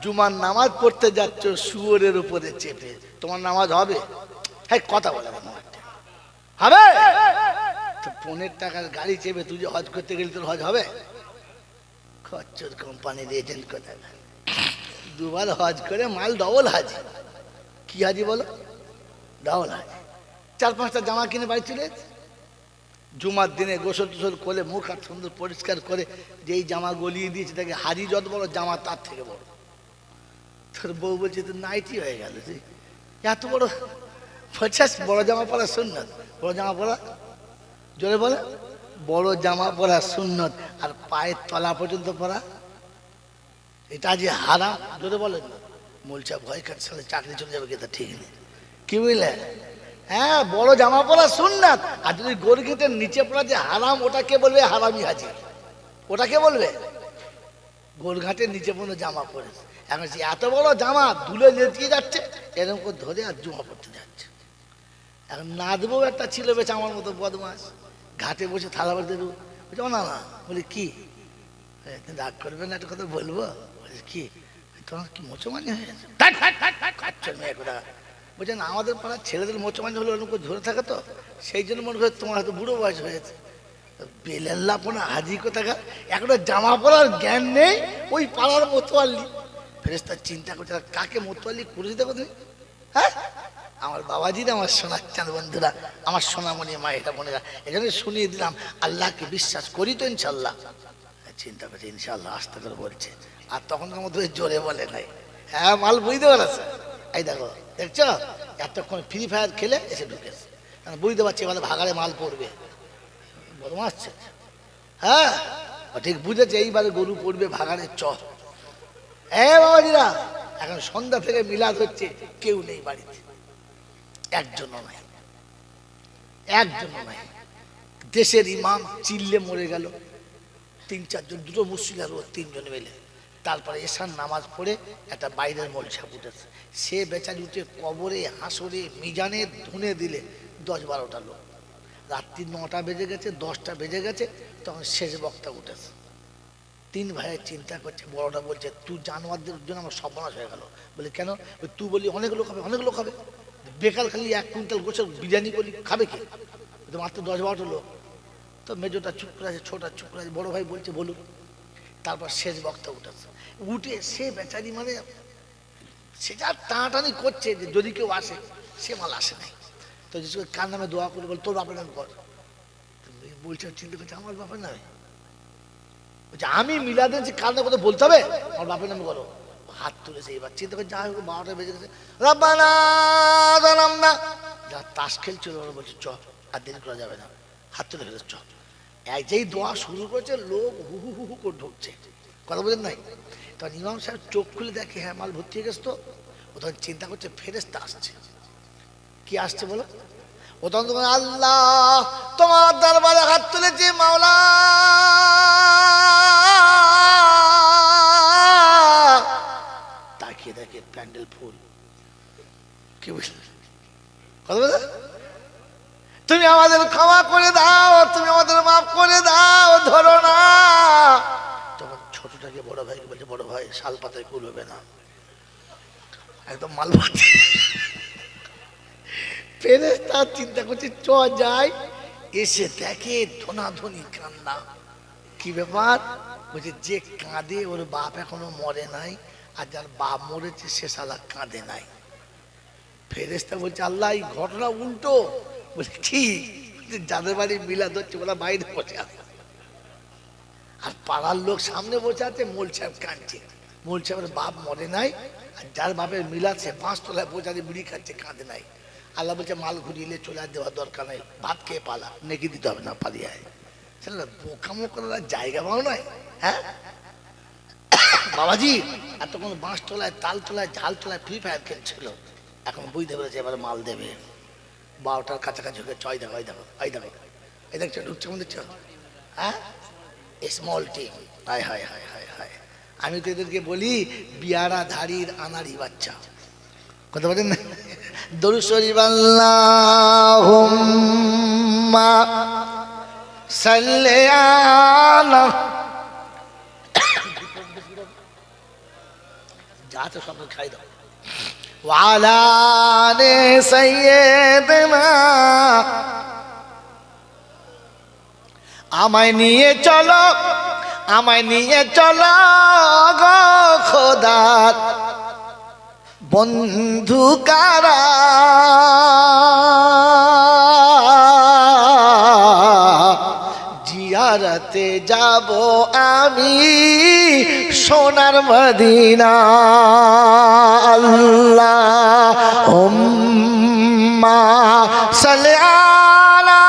S1: জুমার নামাজ পড়তে যাচ্ছ শুয়োরের উপরে চেপে, তোমার নামাজ হবে? হ্যাঁ, কথা বলে হবে? 15 টাকার গাড়ি চেপে তুই যে হজ করতে গেলি, তোর হজ হবে? খচ্চর কোম্পানির এজেন্ট কোথায়, দুবার হজ করে মাল ডবল হাজি। কি হাজি বলো? ডবল হাজি। 4-5টা জামা কিনে বাড়ি চলে এসেছে। জুমার দিনে গোসল টোসল করে মুখ হাত সুন্দর পরিষ্কার করে যেই জামা গলিয়ে দিয়েছে তাকে হাজি যত বড় জামা তার থেকে বড়। তোর বউ বলছে তো নাইটি হয়ে গেল, এত বড়। বলছে বড় জামা পরা সুন্নত। বড় জামা পরা, জোরে বলে, বড় জামা পরা সুন্নত। আর পায়ের তলা পর্যন্ত পরা এটা যে হারাম, জোরে বলেন না। বলছে ভয় কাটছে চাকরি চলে যাবে, কিন্তু ঠিক নেই। কি বুঝলে? হ্যাঁ, বড় জামা পরা সুন্নাত। আর যদি গরগিটের নিচে পড়া যে হারাম, ওটা কে বলবে? হারামি হাজি। ওটা কে বলবে? গোলঘাটের নিচে পড়ে জামা পরেছে। এখন সে এত বড় জামা ধুলে লেটিয়ে যাচ্ছে, এরকম করে ধরে আর জমা পড়তে যাচ্ছে। এখন নাদবো একটা ছিল বেশ আমার মতো বদমাস, ঘাটে বসে থালা বাড়তে দেবো। বলছে না না। বলি কি? রাগ করবে না, একটা কথা বলবো। বলছে কি? তোমার কি মোচমানি হয়ে গেছে? বলছে না, আমাদের পাড়ার ছেলেদের মোচমানি হলে ওরকম ধরে থাকে তো, সেই জন্য মনে করে তোমার হয়তো বুড়ো বয়স হয়েছে। বেলাল্লাপনা হাজি কোথাকার, এখনো জামা পরার জ্ঞান নেই। ওই পাড়ার মোতোয়াল্লি। ফেরেশতা চিন্তা করছে কাকে মোতোয়াল্লি করেছে দেখো তুমি। হ্যাঁ, আমার বাবাজিরা, আমার সোনার চাঁদ বন্ধুরা, আমার সোনামণি মায়েরা বোনেরা, এখানে শুনিয়ে দিলাম আল্লাহকে বিশ্বাস করি তো ইনশাল্লাহ। চিন্তা করছে ইনশাল্লাহ, আস্তে করে বলছে। আর তখনকার মতো জোরে বলে নাই। হ্যাঁ, মাল বুঝতে পারছে। এই দেখো, দেখছো, এতক্ষণ ফ্রি ফায়ার খেলে এসে ঢুকেছে। বুঝতে পারছি এবার ভাগাড়ে মাল পড়বে, বদমাস। হ্যাঁ, ঠিক বুঝেছে এইবারে গরু পড়বে ভাগাড়ের চর। হ্যাঁ বাবাজিরা, এখন সন্ধ্যা থেকে মিলাদ হচ্ছে, কেউ নেই বাড়িতে, একজনও নাই, একজনও নাই। দেশের ইমাম চিল্লে মরে গেল। 3-4 জন, 2টো মুসলিম আর 3 জন মিলে। তারপরে এশার নামাজ পড়ে একটা বাইরের মোলসা উঠেছে। সে বেচারি উঠে কবরে, হাসরে, মিজানে ধুনে দিলে 10-12টা লোক। রাত্রি 9টা বেজে গেছে, 10টা বেজে গেছে, তখন শেষ বক্তা উঠেছে। 3 ভাইয়ের চিন্তা করছে। বড়টা বলছে তুই জানোয়ারদের জন্য আমার সর্বনাশ হয়ে গেল। বলে কেন? তুই বলি অনেক লোক হবে, অনেক লোক হবে, বেকার খালি 1 কুইন্টাল গোছের বিরিয়ানি বলি খাবে কি? মাত্র 10-12টা লোক। তো মেজোটা চুপ করে আছে, ছোটা চুপ করে আছে, বড় ভাই বলছে বলুন। তারপর শেষ বক্তা উঠেছে। উঠে সে বেচারি মানে সে যা টানাটানি করছে যে যদি কেউ আসে, সে মাল আসে নাই। তো কার নামে দোয়া করে? বল তোর বাপের নামে কর। বলছে চিন্তা করছে আমার বাপের নামে। বলছে আমি মিলাদে যে কার নামে কথা বলতে হবে, আমার বাপের নামে করো। হাত তুলেছে। এবার চিন্তা করে যা হোক 12টা বেজে গেছে। রব্বানা যালামনা, যা তাস খেলছিল ওরা বলছে চ, আর দেরি করা যাবে না, হাত তুলে ফেলেছে চ। যেই দোয়া শুরু করেছে লোক হু হু হু হু করে ঢুকছে। কথা বলেন নাই? তখন ইমাম সাহেব চোখ খুলে দেখে হ্যাঁ মাল ভর্তি হয়ে গেছে। তো ও তখন চিন্তা করছে ফেরেশতা আসছে। কি আসছে বলো? ও তখন আল্লাহ তোমার দরবারে হাত তুলেছে মাওলা, তাকিয়ে দেখে প্যান্ডেল ফুল। কি বুঝলেন? কথা বলে তুমি আমাদের ক্ষমা করে দাও, তুমি আমাদের মাফ করে দাও, ধরো না। তখন ছোটটাকে বড় ভাইকে বলছে বড় ভাই শাল পাতায় কুল হবে না, একদম মাল ভর্তি। ফেরেশতা চিন্তা করছে চ যাই। এসে দেখে ধনাধনি কান্না। কি ব্যাপার? বলছে যে কাঁদে ওর বাপ এখনো মরে নাই, আর যার বাপ মরেছে সে শালা কাঁদে নাই। ফেরেশতা বলছে আল্লাহ এই ঘটনা উল্টো। বলছে কি? যাদের বাড়ি মিলাদ হচ্ছে ওরা বাইরে বসে আছে, আর পাড়ার লোক সামনে বসে আছে। মোল সাহেব কাঁদছে। মোল সাহেবের বাপ মরে নাই, আর যার বাপের মিলাদ সে 5 তলায় বসে আছে, বিড়ি খাচ্ছে, কাঁদে নাই। আল্লাহ বলছে মাল ঘুরিয়ে চলে আর দেওয়ার দরকার নাই, ভাত খেয়ে পালা, নেকি দিতে হবে না, পালিয়ে আয়। বোকামো করার জায়গা পাও নয়। হ্যাঁ বাবাজি, এতক্ষণ 5 তলায়, তাল তলায়, ঝাল তলায় ফ্রি ফায়ার খেলছিল, এখন বুঝতে পেরেছে এবার মাল দেবে। 12টার কাছাকাছি হয়ে চয় দেখো, এই দেখো, এই দেখো, এই দেখছো ঢুকছে মনে হচ্ছে। হ্যাঁ, স্মল টিম। হায় হায় হায় হায় হায়। আমি তো এদেরকে বলি বিয়ারা ধাড়ির আনাড়ি বাচ্চা। কথা বলেন না? দরুদ শরীফ আল্লাহুম্মা সাল্লি আলা, যা তো সব খাই দাও। ওয়ালা আলি সাইয়্যিদিনা, আমায় নিয়ে চলো আমায় নিয়ে চলো গো খোদার বন্ধু কারা জিয়ারতে যাব আমি সোনার মদিনা আল্লাহুম্মা সাল্লি আলা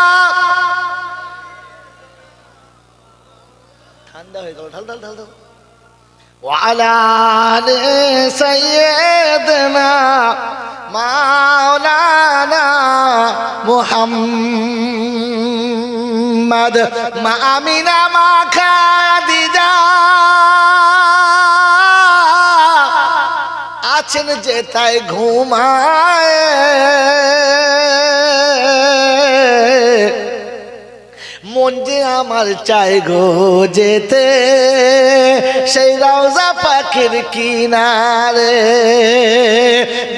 S1: ঠান্ডা হয়ে গেল ঢাল ঢাল ঢাল ঢাল وعلى آل سيدنا مولانا محمد মা আমিনা মা খাদিজা আছেন যেথায় ঘুমায় মন যে আমার চাই গো যেতে সেই রওজা পাখির কিনারে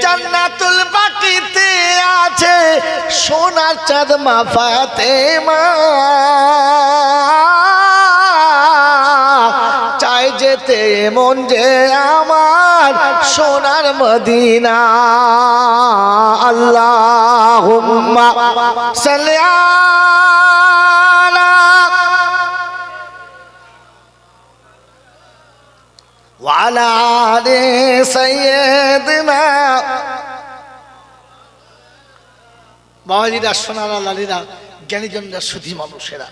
S1: জান্নাতুল বাকিতে আছে সোনার চাঁদ মা ফাতেমা চাই যেতে মন যে আমার সোনার মদিনা আল্লাহুম্মা সাল্লি وعلى آل سيدنا বাবাজিরা সোনারা লালীরা জ্ঞানীজনরা সুধী মানুষেরা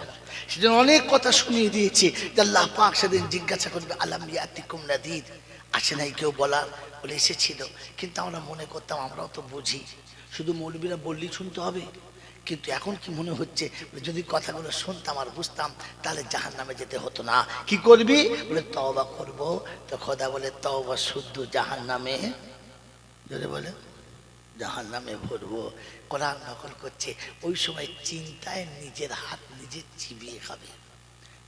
S1: সেজন্য অনেক কথা শুনিয়ে দিয়েছি যে আল্লাহ পাক সেদিন জিজ্ঞাসা করবে আলাম ইয়াতিকুম নাদির আসে নাই কেউ বলার বলে এসেছিল কিন্তু আমরা মনে করতাম আমরাও তো বুঝি শুধু মৌলবীরা বললেই শুনতে হবে কিন্তু এখন কি মনে হচ্ছে যদি কথাগুলো শুনতাম আর বুঝতাম তাহলে জাহান্নামে যেতে হতো না কি করবি বলে তওবা করব তো খোদা বলে তওবা শুদ্ধ জাহান্নামে যদি বলে জাহান্নামে ভরবো কোরআন নকল করছে ওই সময় চিন্তায় নিজের হাত নিজে চিবিয়ে খাবে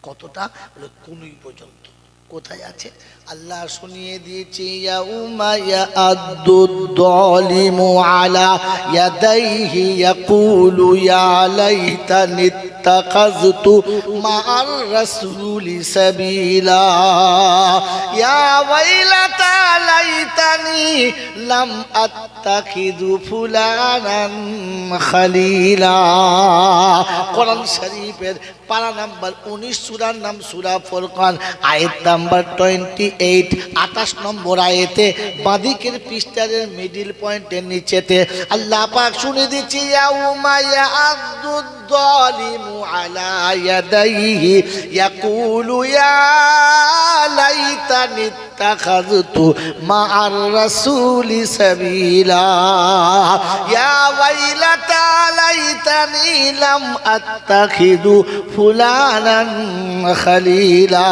S1: কতটা বলে কোনই পর্যন্ত কোথায় আছে আল্লাহ শুনিয়ে দিয়েছে ইয়াউমা ইয়াদুদ-যালিমু আলা ইয়াদাইহি ইয়াকুলু ইয়া লাইতানি ইত্তাখাযতু মা'আর রাসূলি সাবিলা ইয়া ওয়াইলাতা লাইতানি লাম আত্তাখিযু ফুলানান খালিলা কোরআন শরীফের পারা নাম্বার 19 সূরার নাম সূরা ফুরকান আয়াত নাম্বার 28 28 নম্বর আয়াতে বাঁদিকের পৃষ্ঠারের মিডল পয়েন্টের নিচেতে আল্লাহ পাক শুনে দিচ্ছি ইয়াউমা ইয়াদুদ যালিমু আলা ইয়াদাইহি ইয়াকুলু ইয়া লাইতানি ইত্তাখাযতু মা'আর রাসূলি সাবিলা ইয়া ওয়াইলাতা লাইতানি লাম আত্তাখিযু ফুলানান খালিলা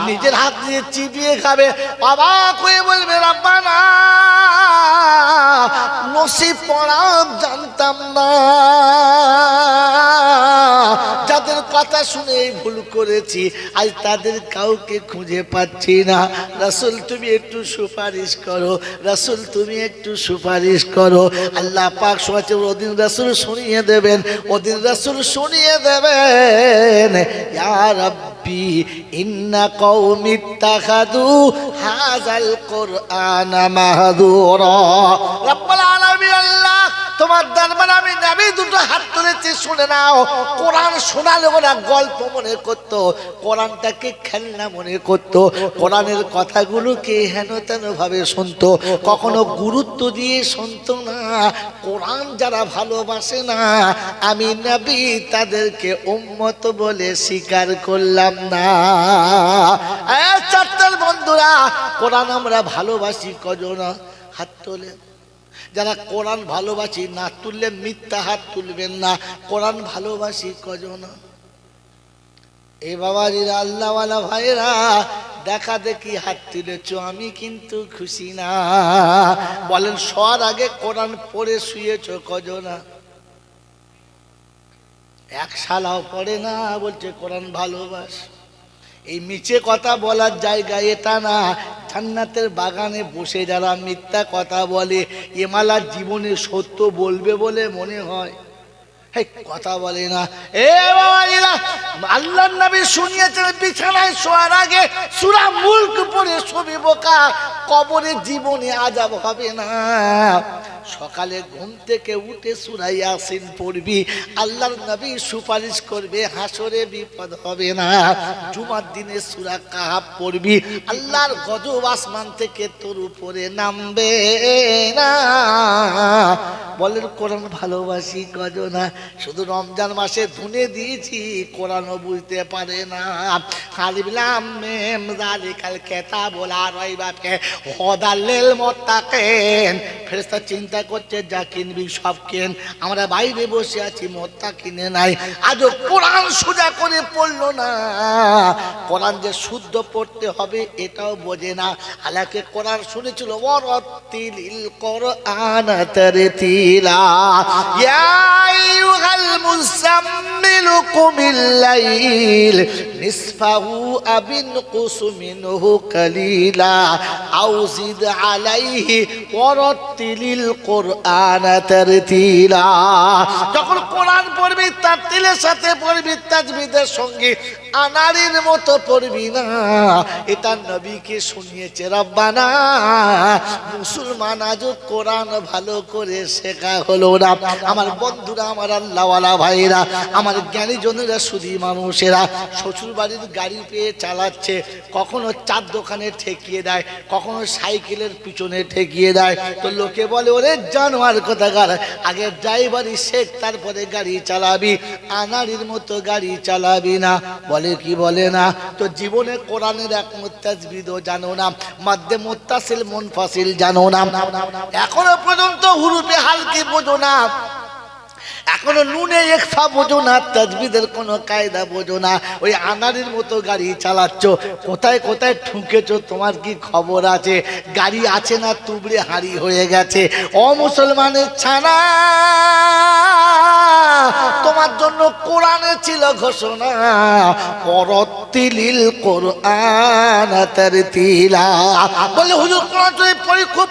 S1: নিজের হাত দিয়ে চিবিয়ে খাবে অবাক হয়ে বলবে রব্বানা নসিব পড়া জানতাম না যাদের কথা শুনে ভুল করেছি আজ তাদের কাউকে খুঁজে পাচ্ছি না রাসূল তুমি একটু সুপারিশ করো রাসূল তুমি একটু সুপারিশ করো আল্লাহ পাক শোনাচ্ছে ওদিন রাসূল শুনিয়ে দেবেন ওদিন রাসূল শুনিয়ে দেবেন ইয়া রাব্বি ইন্না কওমি ইত্তাখাযু হাযাল কুরআনা মাহযুরা রব্বুল আলামিন আল্লাহ তোমার দরবারে আমি নবী দুটো হাত তুলেছি শুনে নাও কোরআন শোনালে ওরা গল্প মনে করত কোরআনটাকে খেলনা মনে করত কোরআনের কথাগুলোকে হেন তেন ভাবে শুনতো কখনো গুরুত্ব দিয়ে শুনতো না কোরআন যারা ভালোবাসে না আমি নবী তাদেরকে উম্মত বলে স্বীকার করলাম না চারটার বন্ধুরা কোরআন আমরা ভালোবাসি কজন হাত তোলে যারা কোরআন ভালোবাসি না তুললে মিথ্যা হাত তুলবেন না কোরআন ভালোবাসি কজন এ বাবাজিরা আল্লাহওয়ালা ভাইরা দেখা দেখি হাত তুলেছ আমি কিন্তু খুশি না বলেন শোয়ার আগে কোরআন পড়ে শুয়েছ কজনা এক শালাও পড়ে না বলছে কোরআন ভালোবাস এই মিছে কথা বলার জায়গা এটা না জান্নাতের বাগানে বসে যারা মিথ্যা কথা বলে এমালার জীবনে সত্য বলবে বলে মনে হয় কথা বলে না এ বাবাজিরা আল্লাহর নবী শুনিয়েছেন বিছানায় শোয়ার আগে সূরা মুলক পড়ে শোবে বোকা, কবরে জীবনে আযাব হবে না। সকালে ঘুম থেকে উঠে সূরা ইয়াসিন পড়বি, আল্লাহর নবী সুপারিশ করবে, হাসরে বিপদ হবে না। জুমার দিনে সূরা কাহাফ পড়বি, আল্লাহর গজব আসমান থেকে তোর উপরে নামবে না। বলেন কোরআন ভালোবাসি কজনা, শুধু রমজান মাসে ধুনে দিয়েছি, কোরআনও বুঝতে পারে না। আলিফ লাম মিম যালিকাল কিতাবুল লা রাইবা ফিহি হুদাল লিল মুত্তাকিন। ফেরেশতা চিন্তা করছে যা কিনবি সব কেন, আমরা বাইরে বসে আছি, মুত্তাকিনে নাই। আজও কোরআন সোজা করে পড়লো না। কোরআন যে শুদ্ধ পড়তে হবে এটাও বোঝে না। হালাকে কোরআন শুনেছিল ওয়ারাতিলিল কোরআন তারতিলা, ইয়া আইয়ুহাল মুযাম্মিল কুমিল লাইল নিসফাহু আবিনকুস মিনহু কালিলা আও জিদ আলাইহি ওয়ারাতিলিল কোরআন তারতিলা। যখন কোরআন পড়বি তারতিলের সাথে পড়বি, তাজবিদের সঙ্গে, আনারির মতো পড়বি না। এটা নবীকে শুনিয়েছে রব্বানা। মুসলমান আজও কোরআন ভালো করে শেখা হলো না। আমার বন্ধুরা, আমার আল্লাহওয়ালা ভাইরা, আমার জ্ঞানী জনেরা, শুধু মানুষেরা শ্বশুর বাড়ির গাড়ি পেয়ে চালাচ্ছে, কখনো চার দোকানে ঠেকিয়ে দেয়, কখনো সাইকেলের পিছনে ঠেকিয়ে দেয়। তো লোকে বলে ওরে জানোয়ার কোথাকার, আগে ড্রাইভারি শেখ তারপরে গাড়ি চালাবি, আনারির মতো গাড়ি চালাবি না। বলে কি বলে না? তো জীবনে কোরআনের এক মুত্তাজবিদও জানো না, মাদ্দে মুত্তাসিল মুনফাসিল জানো না, এখনো পর্যন্ত হুরুফে হালকি বোঝো না, এখনো নুনে ইখফা বোঝো না, তাজবিদের কোনো কায়দা বোঝো না। ওই আনারির মতো গাড়ি চালাচ্ছ, কোথায় কোথায় ঠুকেছো তোমার কি খবর আছে? গাড়ি আছে না তুবড়ে হাঁড়ি হয়ে গেছে। ও মুসলমানের ছানা, তোমার জন্য কোরআনে ছিল ঘোষণা, ওয়ারাতিলিল কোরআন তারতিলা। বলে হুজুর কোরআন পড়ি, খুব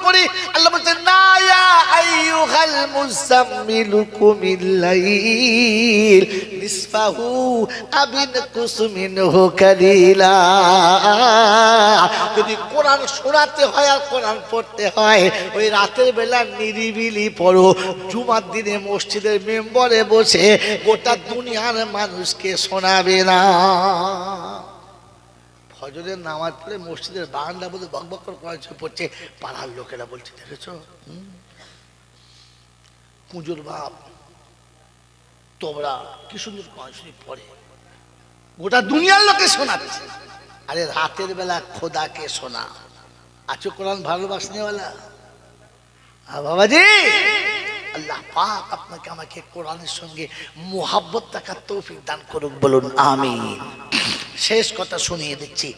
S1: পড়ি। আল্লাহ বলছেন না, ইয়া আইয়ুহাল মুযাম্মিল কুমিল লাইল নিসফাহু আবিনকুস মিনহু কালিলা। যদি কোরআন শোনাতে হয় আর কোরআন পড়তে হয়, ওই রাতের বেলা নিরিবিলি পড়ো। জুমার দিনে মসজিদের মেম্বরে বসে গোটা দুনিয়ার মানুষকে শোনাবে না। ফজরের নামাজ পড়ে মসজিদের বারান্দা বলে বকবক করে কোরআন পড়ছে, পাড়ার লোকেরা বলছে দেখেছো পুজোর বাপ তোমরা কি সুন্দর কোরআন শরীফ পড়ে, গোটা দুনিয়ার লোকে শোনাচ্ছে। আরে রাতের বেলা খোদাকে শোনা। আছো কোরআন ভালোবাসনেওয়ালা বাবাজি, আল্লাহ পাক আপনাকে আমাকে কোরআনের সঙ্গে মুহাব্বত থাকার তৌফিক দান করুক, বলুন আমিন। শেষ কথা শুনিয়ে দিচ্ছি,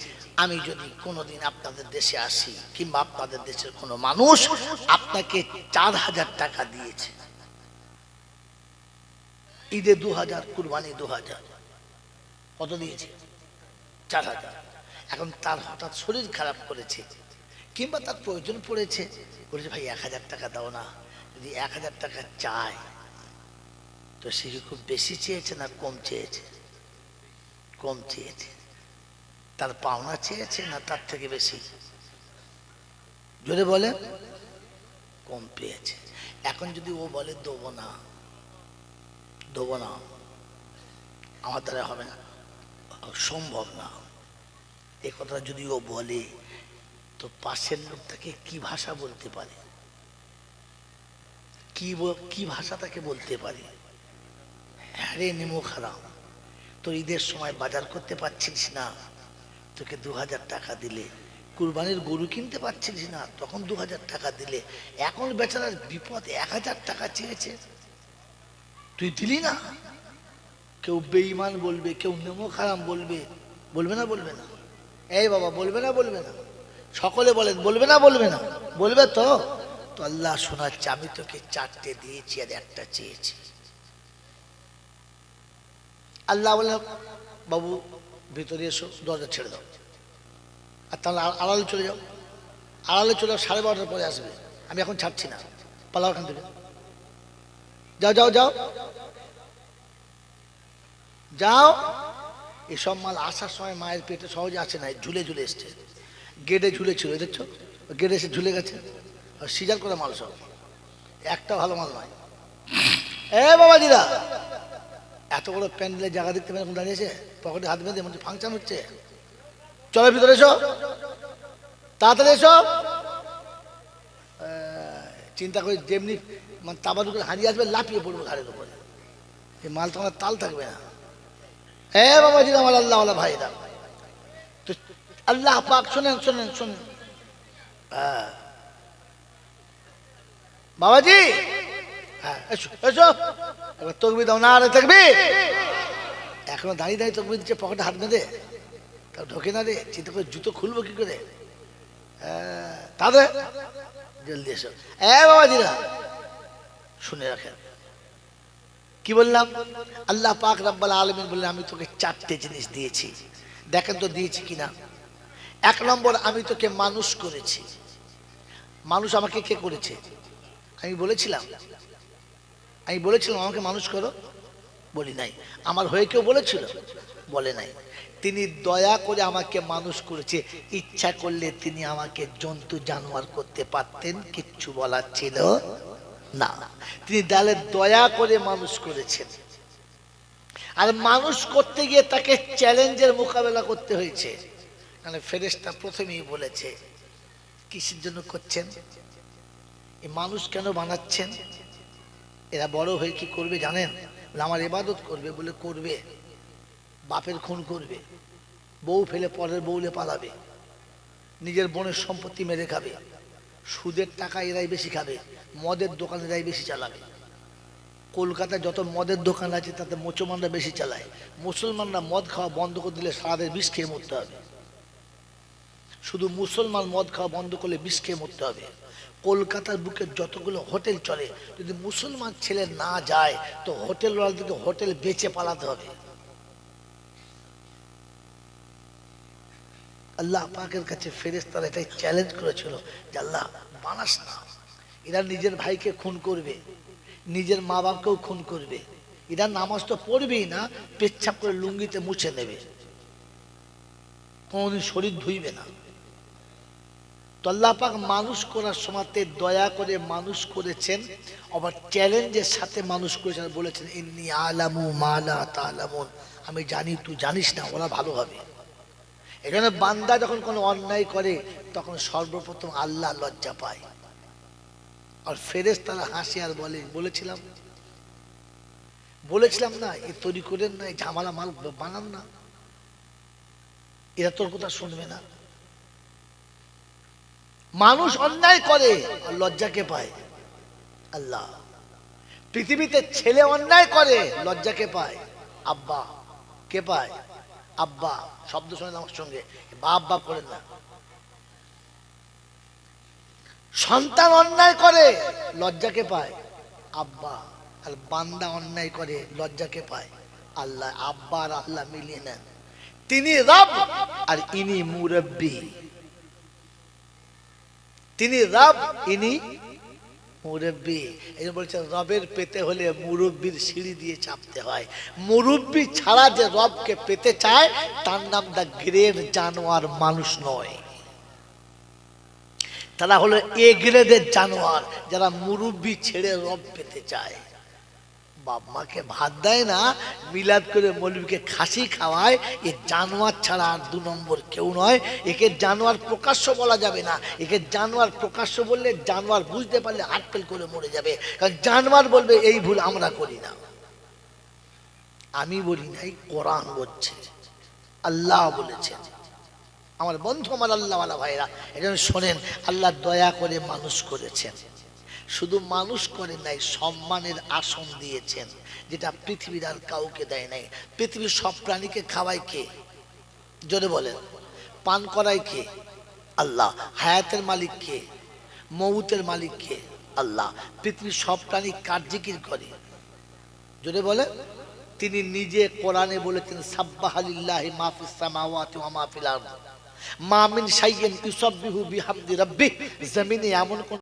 S1: আমি যদি কোনোদিন আপনাদের দেশে আসি, কিংবা আপনাদের দেশের কোনো মানুষ আপনাকে 4000 টাকা দিয়েছে, ঈদে 2000, কুরবানি 2000, কত দিয়েছে? 4000। এখন তার হঠাৎ শরীর খারাপ করেছে, কিংবা তার প্রয়োজন পড়েছে, বলেছে ভাই 1000 টাকা দাও না। যদি 1000 টাকা চায়, তো সে খুব বেশি চেয়েছে না কম চেয়েছে? কম চেয়েছে। তার পাওনা চেয়েছে না তার থেকে বেশি? জোরে বলে, কম পেয়েছে। এখন যদি ও বলে দেবো না, আমার দ্বারা হবে না, সম্ভব না, এ কথা যদি ও বলে, তো পাশের লোক তাকে কি ভাষা বলতে পারে? কি ভাষা তাকে বলতে পারে? আরে নিমো খারাপ, তোর ঈদের সময় বাজার করতে পারছিস না, তোকে 2000 টাকা দিলে। কুরবানির গরু কিনতে পারছিস না, তখন 2000 টাকা দিলে। এখন বেচারার বিপদ, 1000 টাকা চেয়েছে, তুই দিলি না। কেউ বেঈমান বলবে, কেউ নেমো খারাম বলবে, বলবে না? বলবে না? এই বাবা, বলবে না? বলবে না? সকলে বলেন, বলবে না? বলবে না? বলবে তো। তো আল্লাহ শোনাচ্ছে, আমি তোকে 4টে দিয়েছি আর 1টা চেয়েছি। আল্লাহ বলে বাবু ভিতরে এসো, দরজা ছেড়ে দাও, আর তাহলে আড়ালে চলে যাও। আড়ালে চলে যাও, 12:30টার পরে আসবে, আমি এখন ছাড়ছি না, পালাও এখান থেকে, যাও যাও যাও যাও। এসব মাল আসার সময় মায়ের পেটে সহজে আসে নাই, ঝুলে ঝুলে এসছে, গেটে ঝুলে ছিল, দেখছো গেটে এসে ঝুলে গেছে, আর সিজার করে মাল সব, একটা ভালো মাল নয়। এ বাবাজিরা, এত বড় প্যান্ডেলের জায়গা দেখতে পেয়ে দাঁড়িয়েছে, পকেটে হাত বেঁধে মধ্যে ফাংশন হচ্ছে। চলো ভিতরে এসো, তাড়াতাড়ি এসো। চিন্তা করি যেমনি মানে তাবা দুটো হারিয়ে আসবে, লাফিয়ে পড়বো ঘাড়ের উপরে, এই মাল তোমার তাল থাকবে না। এ বাবাজি আমার আল্লাহওয়ালা ভাইরা, তো আল্লাহ পাক শোনেন শোনেন শোনেন, বাবাজি হ্যাঁ এসো এসো, এবার তকবীর দাও, না রে তাকবীর। এখনো দাঁড়িয়ে দাঁড়িয়ে তকবীর দিচ্ছে, পকেটে হাত বেঁধে, তা ঢোকে না রে, চিন্তা করে জুতো খুলবো কি করে, তাদের জলদি এসো। বাবাজিরা শুনে রাখেন কি বললাম, আল্লাহ পাক রব্বুল আলামিন বললেন আমি তোকে 4টে জিনিস দিয়েছি, দেখেন তো দিয়েছি কিনা। 1 নম্বর, আমি তোকে মানুষ করেছি। মানুষ আমাকে কে করেছে? আমি বলেছিলাম আমাকে মানুষ করো, বলি নাই। আমার হয়ে কেউ বলেছিল? বলে নাই। তিনি দয়া করে আমাকে মানুষ করেছে, ইচ্ছা করলে তিনি আমাকে জন্তু জানোয়ার করতে পারতেন, কিচ্ছু বলার ছিল না। তিনি তাহলে দয়া করে মানুষ করেছেন, আর মানুষ করতে গিয়ে তাকে চ্যালেঞ্জের মোকাবেলা করতে হয়েছে। মানে ফেরেশতা প্রথমেই বলেছে কিসের জন্য করছেন, এই মানুষ কেন বানাচ্ছেন? এরা বড় হয়ে কি করবে জানেন? আমার ইবাদত করবে বলে করবে, বাপের খুন করবে, বউ ফেলে পরের বউলে পালাবে, নিজের বোনের সম্পত্তি মেরে খাবে, সুদের টাকা এরাই বেশি খাবে, মদের দোকান এরাই বেশি চালাবে। কলকাতায় যত মদের দোকান আছে তাতে মুসলমানরা বেশি চালায়। মুসলমানরা মদ খাওয়া বন্ধ করে দিলে সারাদের বিষ খেয়ে মরতে হবে। শুধু মুসলমান মদ খাওয়া বন্ধ করলে বিষ খেয়ে মরতে হবে। কলকাতার বুকে যতগুলো হোটেল চলে, যদি মুসলমান ছেলে না যায় তো হোটেলওয়ালাদেরকে হোটেল বেচে পালাতে হবে। আল্লাহ পাকের কাছে ফেরেশতারা এটাই চ্যালেঞ্জ করেছিল যে আল্লাহ বানাস না। এরা নিজের ভাইকে খুন করবে, নিজের মা বাপকেও খুন করবে, এরা নামাজ তো পড়বেই না, পেচ্ছাপ করে লুঙ্গিতে মুছে নেবে, কোনদিন শরীর ধুইবে না। তো আল্লাহ পাক মানুষ করার সময়তে দয়া করে মানুষ করেছেন, আবার চ্যালেঞ্জের সাথে মানুষ করেছেন, বলেছেন ইন্নী আলামু মা লা তা'লামুন, আমি জানি তুই জানিস না, ওরা ভালো হবে। এখানে বান্দা যখন কোনো অন্যায় করে তখন সর্বপ্রথম আল্লাহ লজ্জা পায়, আর ফেরেশতারা হাসে আর বলে বলেছিলাম না এ তৈরি করেন না, ঝামেলা মাল বানান না, এরা তোর কথা শুনবে না। মানুষ অন্যায় করে আর লজ্জাকে পায় আল্লাহ। পৃথিবীতে ছেলে অন্যায় করে লজ্জাকে পায় আব্বা, কে পায়? আব্বা শব্দ শোনেন আমার সঙ্গে, বাপ বাপ করেন না। সন্তান অন্যায় করে লজ্জাকে পায় আব্বা, আর বান্দা অন্যায় করে লজ্জাকে পায় আল্লাহ। আব্বা আর আল্লাহ মিলিয়ে নেন, তিনি রব আর ইনি মুরব্বি। তিনি রব, ইনি মুরব্বি। এই বলছেন রবের পেতে হলে মুরব্বির সিঁড়ি দিয়ে চাপতে হয়। মুরব্বি ছাড়া যে রবকে পেতে চায় তার নাম দা গ্রেড জানোয়ার, মানুষ নয়। তারা হলো এ গ্রেডের জানোয়ার, যারা মুরব্বি ছেড়ে রব পেতে চায়। বাপ মাকে ভাত দেয় না, মিলাদ করে মৌলবীকে খাসি খাওয়ায়, এ জানোয়ার ছাড়া আর 2 নম্বর কেউ নয়। একে জানোয়ার প্রকাশ্য বলা যাবে না, একে জানোয়ার প্রকাশ্য বললে জানোয়ার বুঝতে পারলে হাটফেল করে মরে যাবে। কারণ জানোয়ার বলবে এই ভুল আমরা করি না, আমি বলি নাই, কোরআন বলছে, আল্লাহ বলেছেন। আমার বন্ধু, আমার আল্লাহওয়ালা ভাইরা, এজন্য শোনেন, আল্লাহ দয়া করে মানুষ করেছেন। শুধু মানুষ করে নাই, সম্মানের আসন দিয়েছেন, যেটা পৃথিবীর আর কাউকে দেয় নাই। পৃথিবীর সব প্রাণীকে খাওয়ায় কে? জোরে বলেন। পান করায় কে? আল্লাহ। হায়াতের মালিক কে? মউতের মালিক কে? আল্লাহ। পৃথিবীর সব প্রাণী কার জিকির করে? জোরে বলে। তিনি নিজে কোরআনে বলেছেন সাব্বাহা লিল্লাহি মা ফিস সামাওয়াতি ওয়া মা ফিল আরদ, মা মিন শাইইন ইউসাব্বিহু বিহামদি রাব্বিহি। জমিনে এমন কোন